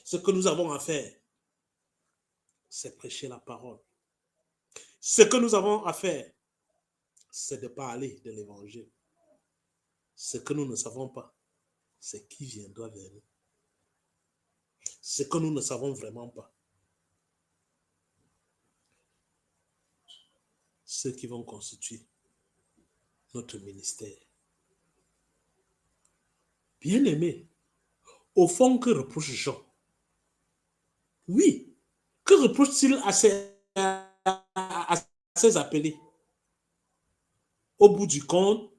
Ce que nous avons à faire, c'est prêcher la parole. Ce que nous avons à faire, c'est de parler de l'évangile. Ce que nous ne savons pas, c'est qui viendra vers nous. Ce que nous ne savons vraiment pas, ceux qui vont constituer notre ministère. Bien-aimé, au fond, que reproche Jean? Oui, que reproche-t-il à ses appelés? Au bout du compte,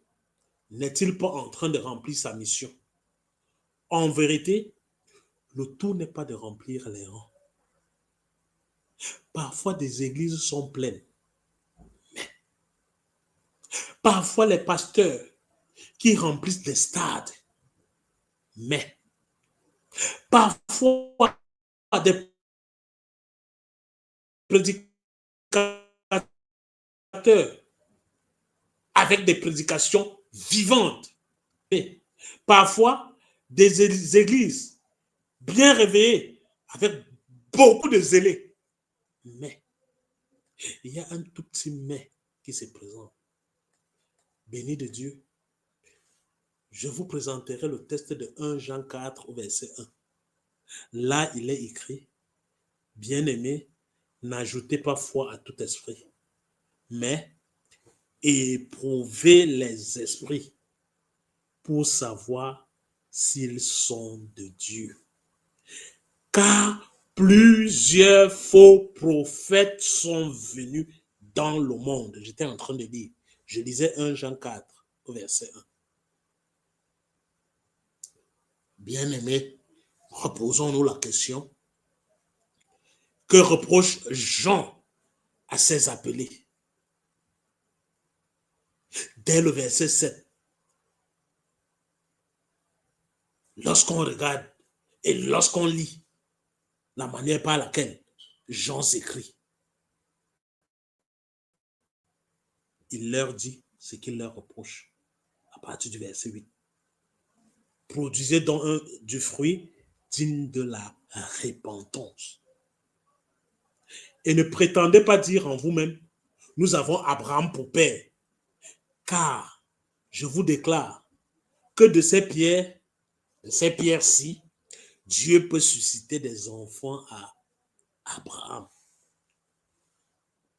n'est-il pas en train de remplir sa mission? En vérité, le tout n'est pas de remplir les rangs. Parfois, des églises sont pleines. Mais parfois, les pasteurs qui remplissent des stades. Mais parfois, des prédicateurs avec des prédications vivantes. Mais parfois, des églises bien réveillées avec beaucoup de zélés. Mais il y a un tout petit mais qui se présente. Béni de Dieu, je vous présenterai le texte de 1 Jean 4 au verset 1. Là, il est écrit, bien-aimés, n'ajoutez pas foi à tout esprit, mais éprouvez les esprits pour savoir s'ils sont de Dieu. Car plusieurs faux prophètes sont venus dans le monde. J'étais en train de lire. Je lisais 1 Jean 4 au verset 1. Bien-aimés, reposons-nous la question. Que reproche Jean à ses appelés? Dès le verset 7, lorsqu'on regarde et lorsqu'on lit la manière par laquelle Jean s'écrit, il leur dit ce qu'il leur reproche à partir du verset 8. Produisez donc du fruit digne de la repentance. Et ne prétendez pas dire en vous-même, nous avons Abraham pour père. Car je vous déclare que de ces pierres-ci, Dieu peut susciter des enfants à Abraham.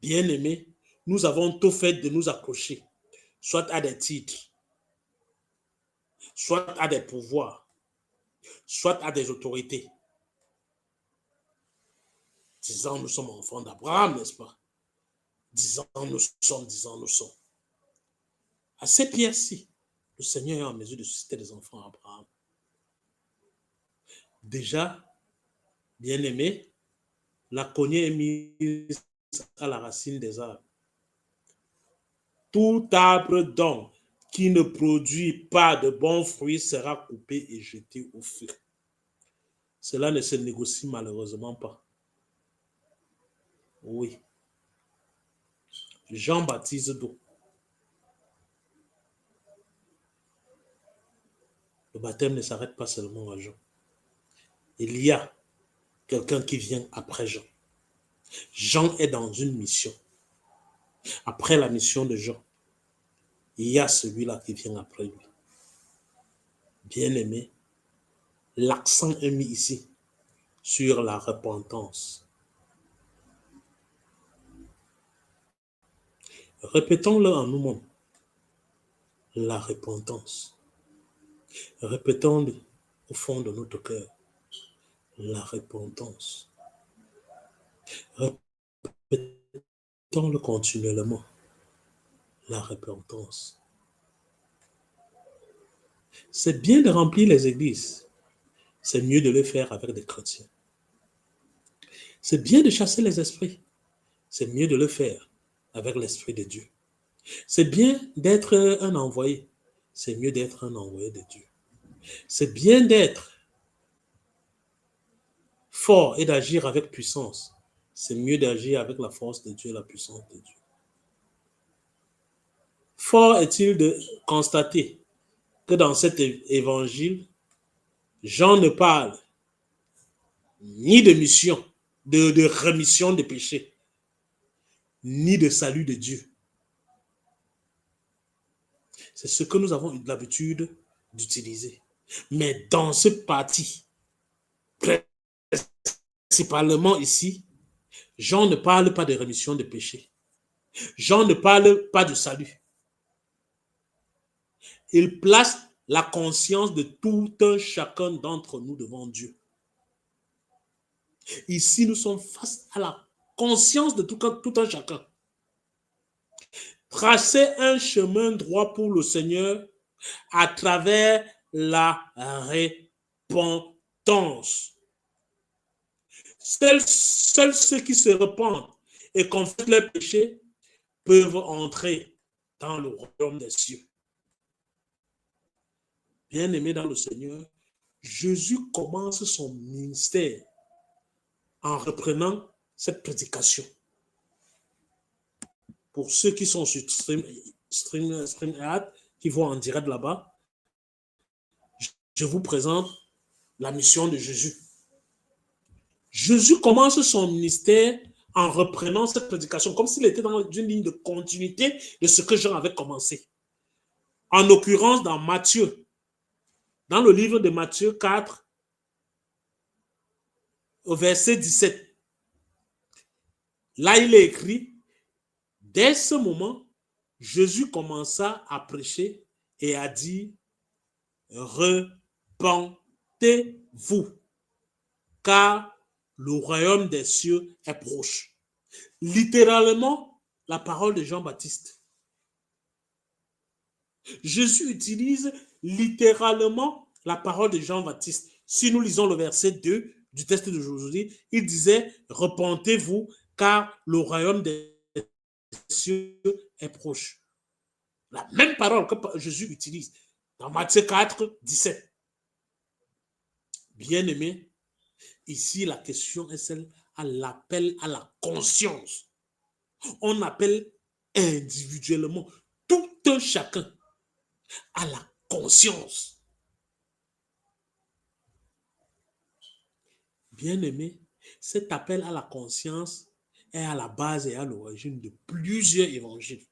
Bien-aimés, nous avons tout fait de nous accrocher, soit à des titres, soit à des pouvoirs, soit à des autorités, disant nous sommes enfants d'Abraham, n'est-ce pas? Disant nous sommes. À ces pierres-ci, le Seigneur est en mesure de susciter des enfants à Abraham. Déjà, bien-aimé, la cognée est mise à la racine des arbres. Tout arbre donc qui ne produit pas de bons fruits sera coupé et jeté au feu. Cela ne se négocie malheureusement pas. Oui. Jean baptise d'eau. Le baptême ne s'arrête pas seulement à Jean. Il y a quelqu'un qui vient après Jean. Jean est dans une mission. Après la mission de Jean, il y a celui-là qui vient après lui. Bien-aimé, l'accent est mis ici sur la repentance. Répétons-le en nous-mêmes. La repentance. Répétons-le au fond de notre cœur. La repentance. Répétons-le continuellement. La repentance. C'est bien de remplir les églises. C'est mieux de le faire avec des chrétiens. C'est bien de chasser les esprits. C'est mieux de le faire avec l'Esprit de Dieu. C'est bien d'être un envoyé. C'est mieux d'être un envoyé de Dieu. C'est bien d'être fort et d'agir avec puissance, c'est mieux d'agir avec la force de Dieu et la puissance de Dieu. Fort est-il de constater que dans cet évangile, Jean ne parle ni de mission, de rémission des péchés, ni de salut de Dieu. C'est ce que nous avons l'habitude d'utiliser. Mais dans ce parti, principalement ici, Jean ne parle pas de rémission des péchés. Jean ne parle pas de salut. Il place la conscience de tout un chacun d'entre nous devant Dieu. Ici, nous sommes face à la conscience de tout un chacun. Tracer un chemin droit pour le Seigneur à travers la repentance. Seuls ceux qui se repentent et confessent leurs péchés peuvent entrer dans le royaume des cieux. Bien-aimés dans le Seigneur, Jésus commence son ministère en reprenant cette prédication. Pour ceux qui sont sur StreamYard, qui vont en direct là-bas, je vous présente la mission de Jésus. Jésus commence son ministère en reprenant cette prédication, comme s'il était dans une ligne de continuité de ce que Jean avait commencé. En l'occurrence, dans Matthieu, dans le livre de Matthieu 4, au verset 17, là il est écrit: dès ce moment, Jésus commença à prêcher et à dire: repentez-vous, car le royaume des cieux est proche. Littéralement, la parole de Jean-Baptiste. Jésus utilise littéralement la parole de Jean-Baptiste. Si nous lisons le verset 2 du texte d'aujourd'hui, il disait: repentez-vous, car le royaume des cieux est proche. La même parole que Jésus utilise dans Matthieu 4, 17. Bien-aimé, ici la question est celle à l'appel à la conscience. On appelle individuellement tout un chacun à la conscience. Bien-aimé, cet appel à la conscience est à la base et à l'origine de plusieurs évangiles.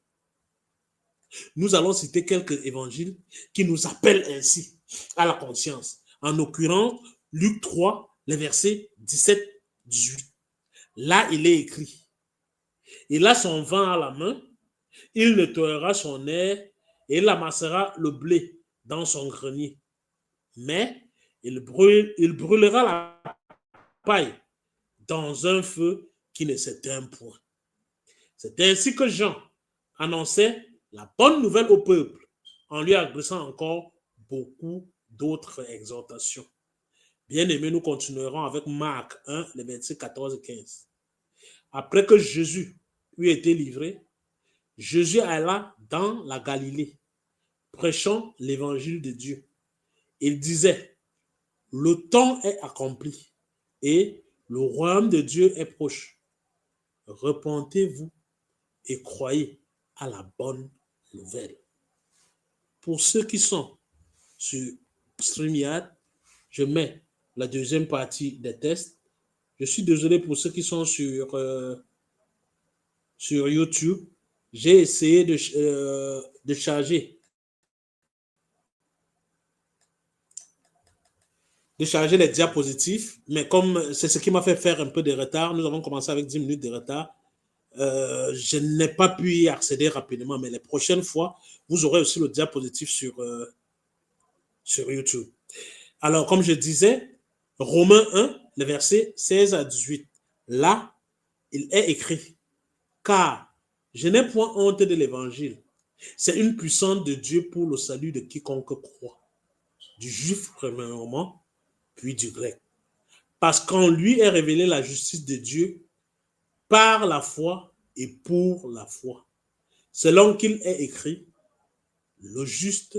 Nous allons citer quelques évangiles qui nous appellent ainsi à la conscience. En l'occurrence, Luc 3, les versets 17-18. Là, il est écrit: il a son vin à la main, il nettoiera son aire et il amassera le blé dans son grenier. Mais il brûlera la paille dans un feu qui ne s'éteint point. C'est ainsi que Jean annonçait la bonne nouvelle au peuple, en lui adressant encore beaucoup d'autres exhortations. Bien aimé, nous continuerons avec Marc 1, les versets 14 et 15. Après que Jésus eut été livré, Jésus alla dans la Galilée, prêchant l'évangile de Dieu. Il disait: le temps est accompli et le royaume de Dieu est proche. Repentez-vous et croyez à la bonne nouvelle. Pour ceux qui sont sur StreamYard, je mets la deuxième partie des tests. Je suis désolé pour ceux qui sont sur YouTube. J'ai essayé de charger les diapositives, mais comme c'est ce qui m'a fait faire un peu de retard, nous avons commencé avec 10 minutes de retard. Je n'ai pas pu y accéder rapidement, mais les prochaines fois, vous aurez aussi le diapositive sur YouTube. Alors, comme je disais, Romains 1, le verset 16 à 18. Là, il est écrit: car je n'ai point honte de l'évangile. C'est une puissance de Dieu pour le salut de quiconque croit, du juif premièrement, puis du grec. Parce qu'en lui est révélée la justice de Dieu par la foi et pour la foi. Selon qu'il est écrit: le juste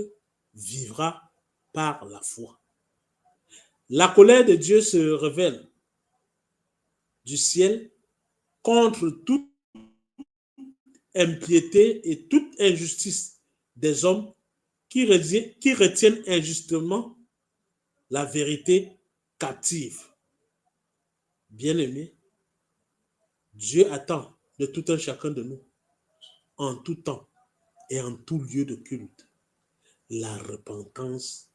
vivra par la foi. La colère de Dieu se révèle du ciel contre toute impiété et toute injustice des hommes qui retiennent injustement la vérité captive. Bien-aimés, Dieu attend de tout un chacun de nous, en tout temps et en tout lieu de culte, la repentance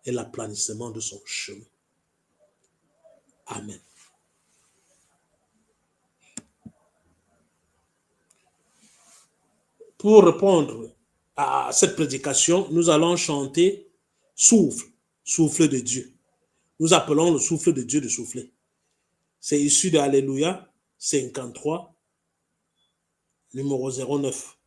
et l'aplanissement de son chemin. Amen. Pour répondre à cette prédication, nous allons chanter Souffle, souffle de Dieu. Nous appelons le souffle de Dieu de souffler. C'est issu de Alléluia 53, numéro 09.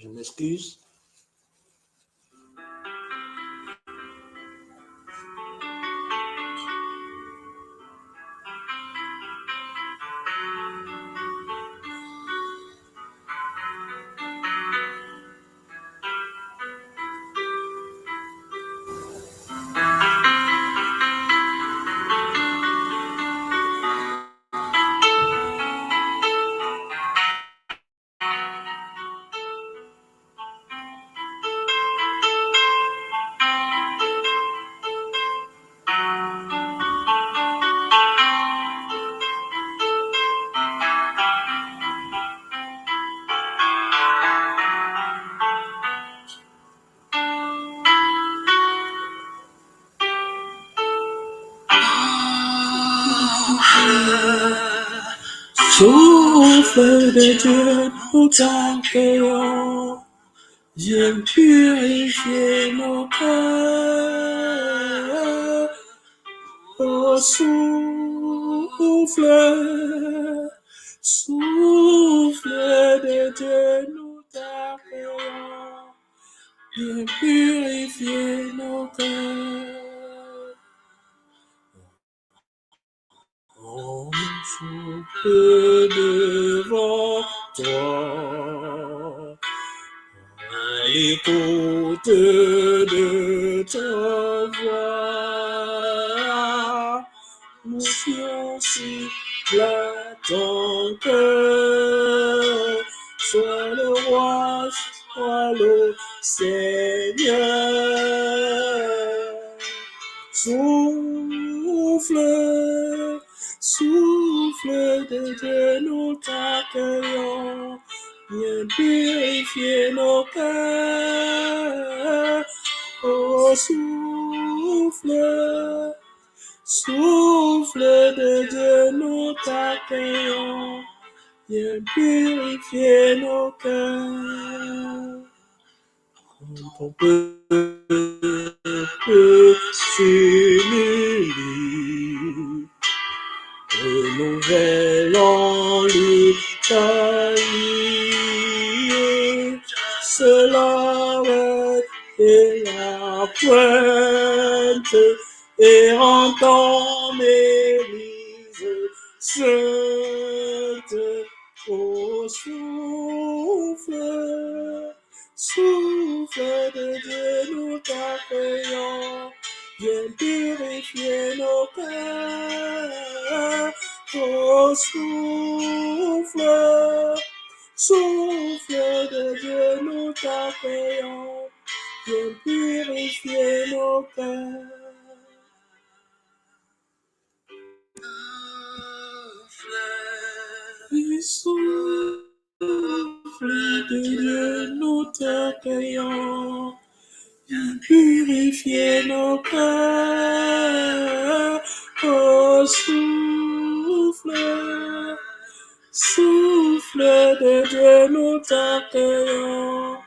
Je m'excuse. Souffle de Dieu, nous t'accueillons, viens purifier nos cœurs. Oh, souffle, souffle de Dieu, nous t'accueillons, viens purifier nos cœurs. On souffle devant toi, à l'écoute de ta voix, nous fions siffle à ton cœur, sois le roi, sois le Seigneur. Souffle, souffle de Dieu, nous t'accueillons, viens purifier nos cœurs. Oh, souffle, souffle de Dieu, nous t'accueillons, viens purifier nos cœurs. Ton peuple s'humilie, renouvelons l'Italie, cela et la pointe et entend l'Église sainte. Au souffle, souffle de Dieu, nous t'accueillons, viens purifier nos cœurs. Oh, souffle, souffle de Dieu, nous t'accueillons, viens purifier nos cœurs. Souffle de Dieu, nous t'accueillons, viens purifier nos cœurs. Oh, souffle, souffle de Dieu, nous t'accueillons,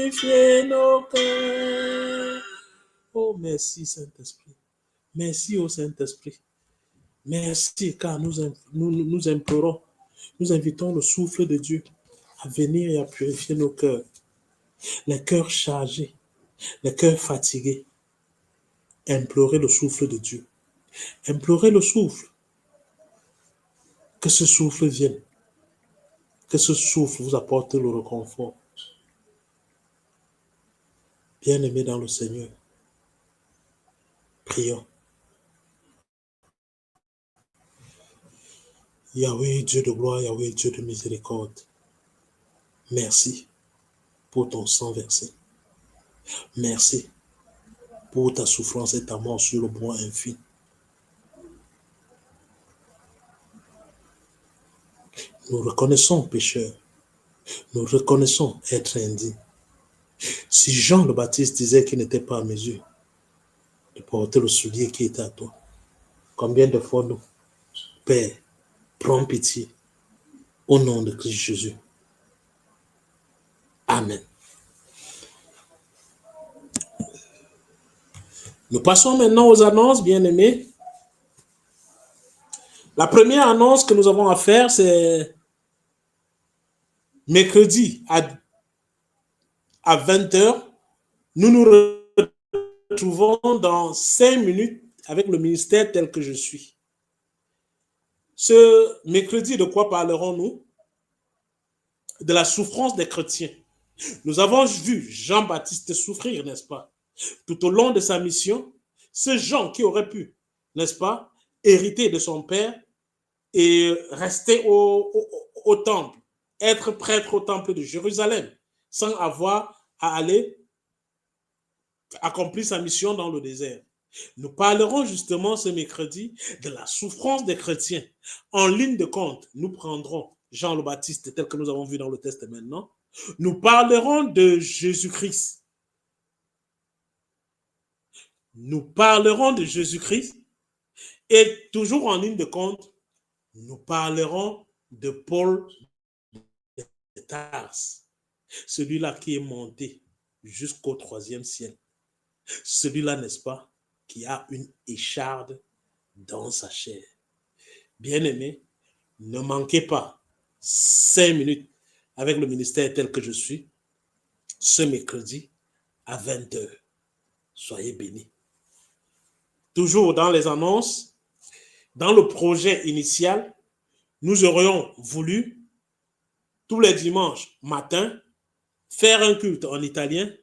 purifier nos cœurs. Oh, merci Saint-Esprit. Merci au Saint-Esprit. Merci car nous implorons, nous invitons le souffle de Dieu à venir et à purifier nos cœurs. Les cœurs chargés, les cœurs fatigués. Implorez le souffle de Dieu. Implorez le souffle. Que ce souffle vienne. Que ce souffle vous apporte le réconfort. Bien-aimés dans le Seigneur, prions. Yahweh, Dieu de gloire, Yahweh, Dieu de miséricorde, merci pour ton sang versé. Merci pour ta souffrance et ta mort sur le bois infini. Nous reconnaissons pécheurs. Nous reconnaissons être indignes. Si Jean le Baptiste disait qu'il n'était pas à mesure de porter le soulier qui était à toi, combien de fois nous, Père, prends pitié au nom de Christ Jésus. Amen. Nous passons maintenant aux annonces, bien-aimés. La première annonce que nous avons à faire, c'est mercredi à 20h. Nous nous retrouvons dans 5 minutes avec le ministère tel que je suis. Ce mercredi, de quoi parlerons-nous? De la souffrance des chrétiens. Nous avons vu Jean-Baptiste souffrir, n'est-ce pas? Tout au long de sa mission, ce Jean qui aurait pu, n'est-ce pas, hériter de son père et rester au temple, être prêtre au temple de Jérusalem, sans avoir à aller accomplir sa mission dans le désert. Nous parlerons justement ce mercredi de la souffrance des chrétiens. En ligne de compte, nous prendrons Jean le Baptiste tel que nous avons vu dans le texte maintenant. Nous parlerons de Jésus-Christ. Nous parlerons de Jésus-Christ et toujours en ligne de compte, nous parlerons de Paul de Tarse, celui-là qui est monté jusqu'au 3e ciel. Celui-là, n'est-ce pas, qui a une écharde dans sa chair. Bien-aimés, ne manquez pas 5 minutes avec le ministère tel que je suis, ce mercredi à 20h. Soyez bénis. Toujours dans les annonces, dans le projet initial, nous aurions voulu, tous les dimanches matin, faire un culte en italien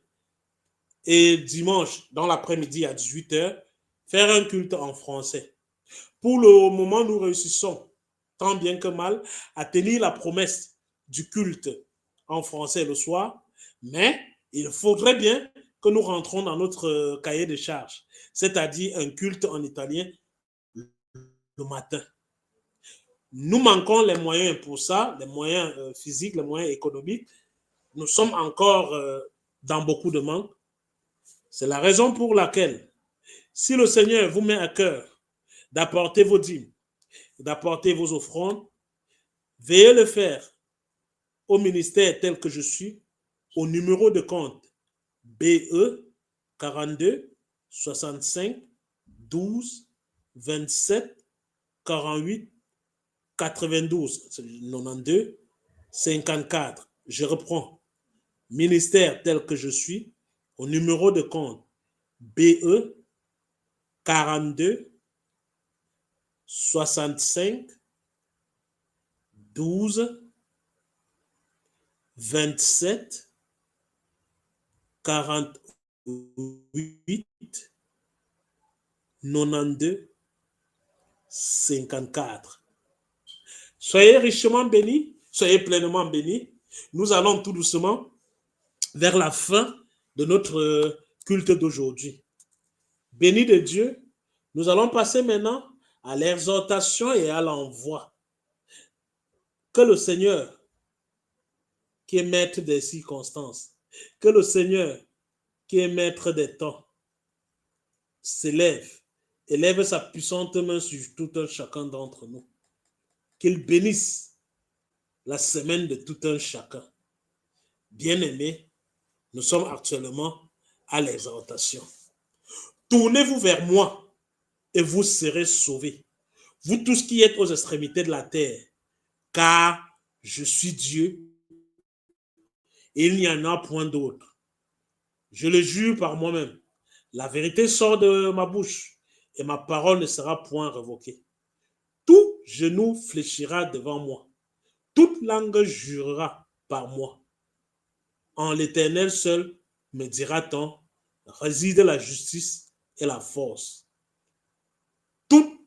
et dimanche, dans l'après-midi à 18h, faire un culte en français. Pour le moment, nous réussissons, tant bien que mal, à tenir la promesse du culte en français le soir, mais il faudrait bien que nous rentrons dans notre cahier de charges, c'est-à-dire un culte en italien le matin. Nous manquons les moyens pour ça, les moyens physiques, les moyens économiques. Nous sommes encore dans beaucoup de manques. C'est la raison pour laquelle, si le Seigneur vous met à cœur d'apporter vos dîmes, d'apporter vos offrandes, veuillez le faire au ministère tel que je suis, au numéro de compte BE 42 65 12 27 48 92 92 54. Je reprends. Ministère tel que je suis, au numéro de compte BE 42 65 12 27 48 92 54. Soyez richement bénis, soyez pleinement bénis. Nous allons tout doucement vers la fin de notre culte d'aujourd'hui. Bénis de Dieu, nous allons passer maintenant à l'exhortation et à l'envoi. Que le Seigneur, qui est maître des circonstances, que le Seigneur, qui est maître des temps, s'élève, élève sa puissante main sur tout un chacun d'entre nous. Qu'il bénisse la semaine de tout un chacun. Bien-aimés, Nous sommes actuellement à l'exaltation. Tournez-vous vers moi et vous serez sauvés. Vous tous qui êtes aux extrémités de la terre, car je suis Dieu et il n'y en a point d'autre. Je le jure par moi-même. La vérité sort de ma bouche et ma parole ne sera point révoquée. Tout genou fléchira devant moi. Toute langue jurera par moi. En l'Éternel seul, me dira-t-on, réside la justice et la force. Toutes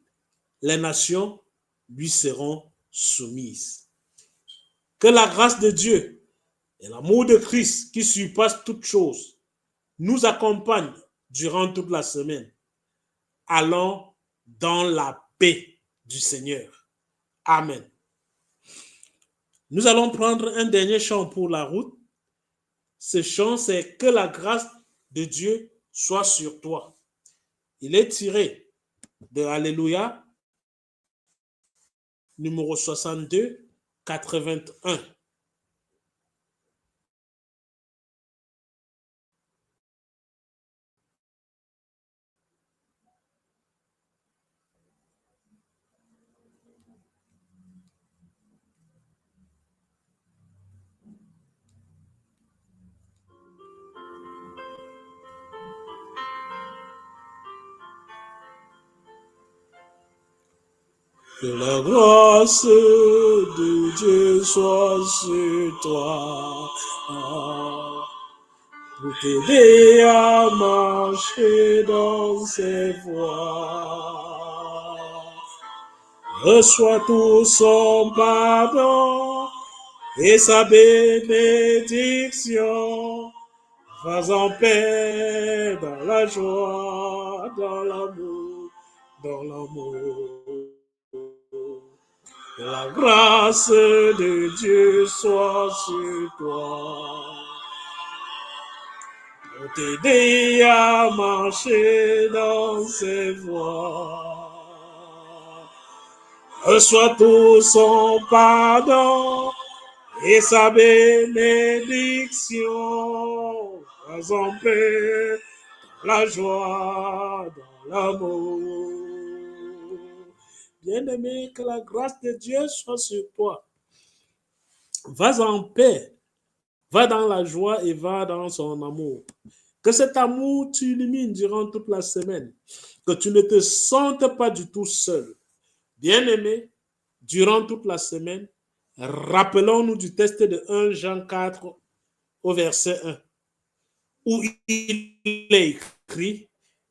les nations lui seront soumises. Que la grâce de Dieu et l'amour de Christ qui surpasse toutes choses nous accompagne durant toute la semaine. Allons dans la paix du Seigneur. Amen. Nous allons prendre un dernier chant pour la route. Ce chant, c'est que la grâce de Dieu soit sur toi. Il est tiré de Alléluia, numéro 62, 81. Que la grâce de Dieu soit sur toi pour t'aider à marcher dans ses voies. Reçois tout son pardon et sa bénédiction. Vas en paix dans la joie, dans l'amour, dans l'amour. Que la grâce de Dieu soit sur toi pour t'aider à marcher dans ses voies. Reçois tout son pardon et sa bénédiction. Vas en paix, dans la joie, dans l'amour. Bien-aimé, que la grâce de Dieu soit sur toi. Vas en paix, va dans la joie et va dans son amour. Que cet amour t'illumine durant toute la semaine. Que tu ne te sentes pas du tout seul. Bien-aimé, durant toute la semaine, rappelons-nous du texte de 1 Jean 4 au verset 1, où il est écrit,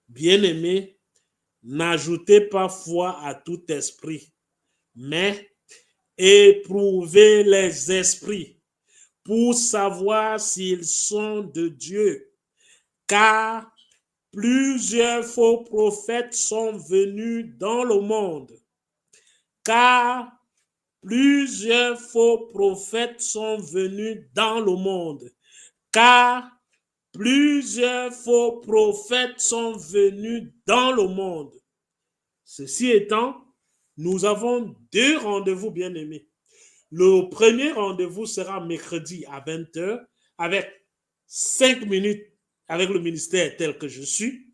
bien-aimé, n'ajoutez pas foi à tout esprit, mais éprouvez les esprits pour savoir s'ils sont de Dieu, car plusieurs faux prophètes sont venus dans le monde. Car plusieurs faux prophètes sont venus dans le monde. Car plusieurs faux prophètes sont venus dans le monde. Ceci étant, nous avons 2 rendez-vous bien-aimés. Le premier rendez-vous sera mercredi à 20h avec 5 minutes avec le ministère tel que je suis.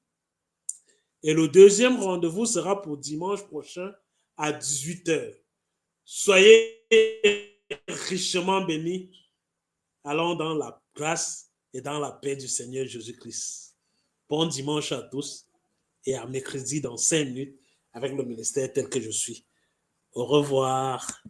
Et le deuxième rendez-vous sera pour dimanche prochain à 18h. Soyez richement bénis. Allons dans la grâce et dans la paix du Seigneur Jésus-Christ. Bon dimanche à tous et à mercredi dans 5 minutes avec le ministère tel que je suis. Au revoir.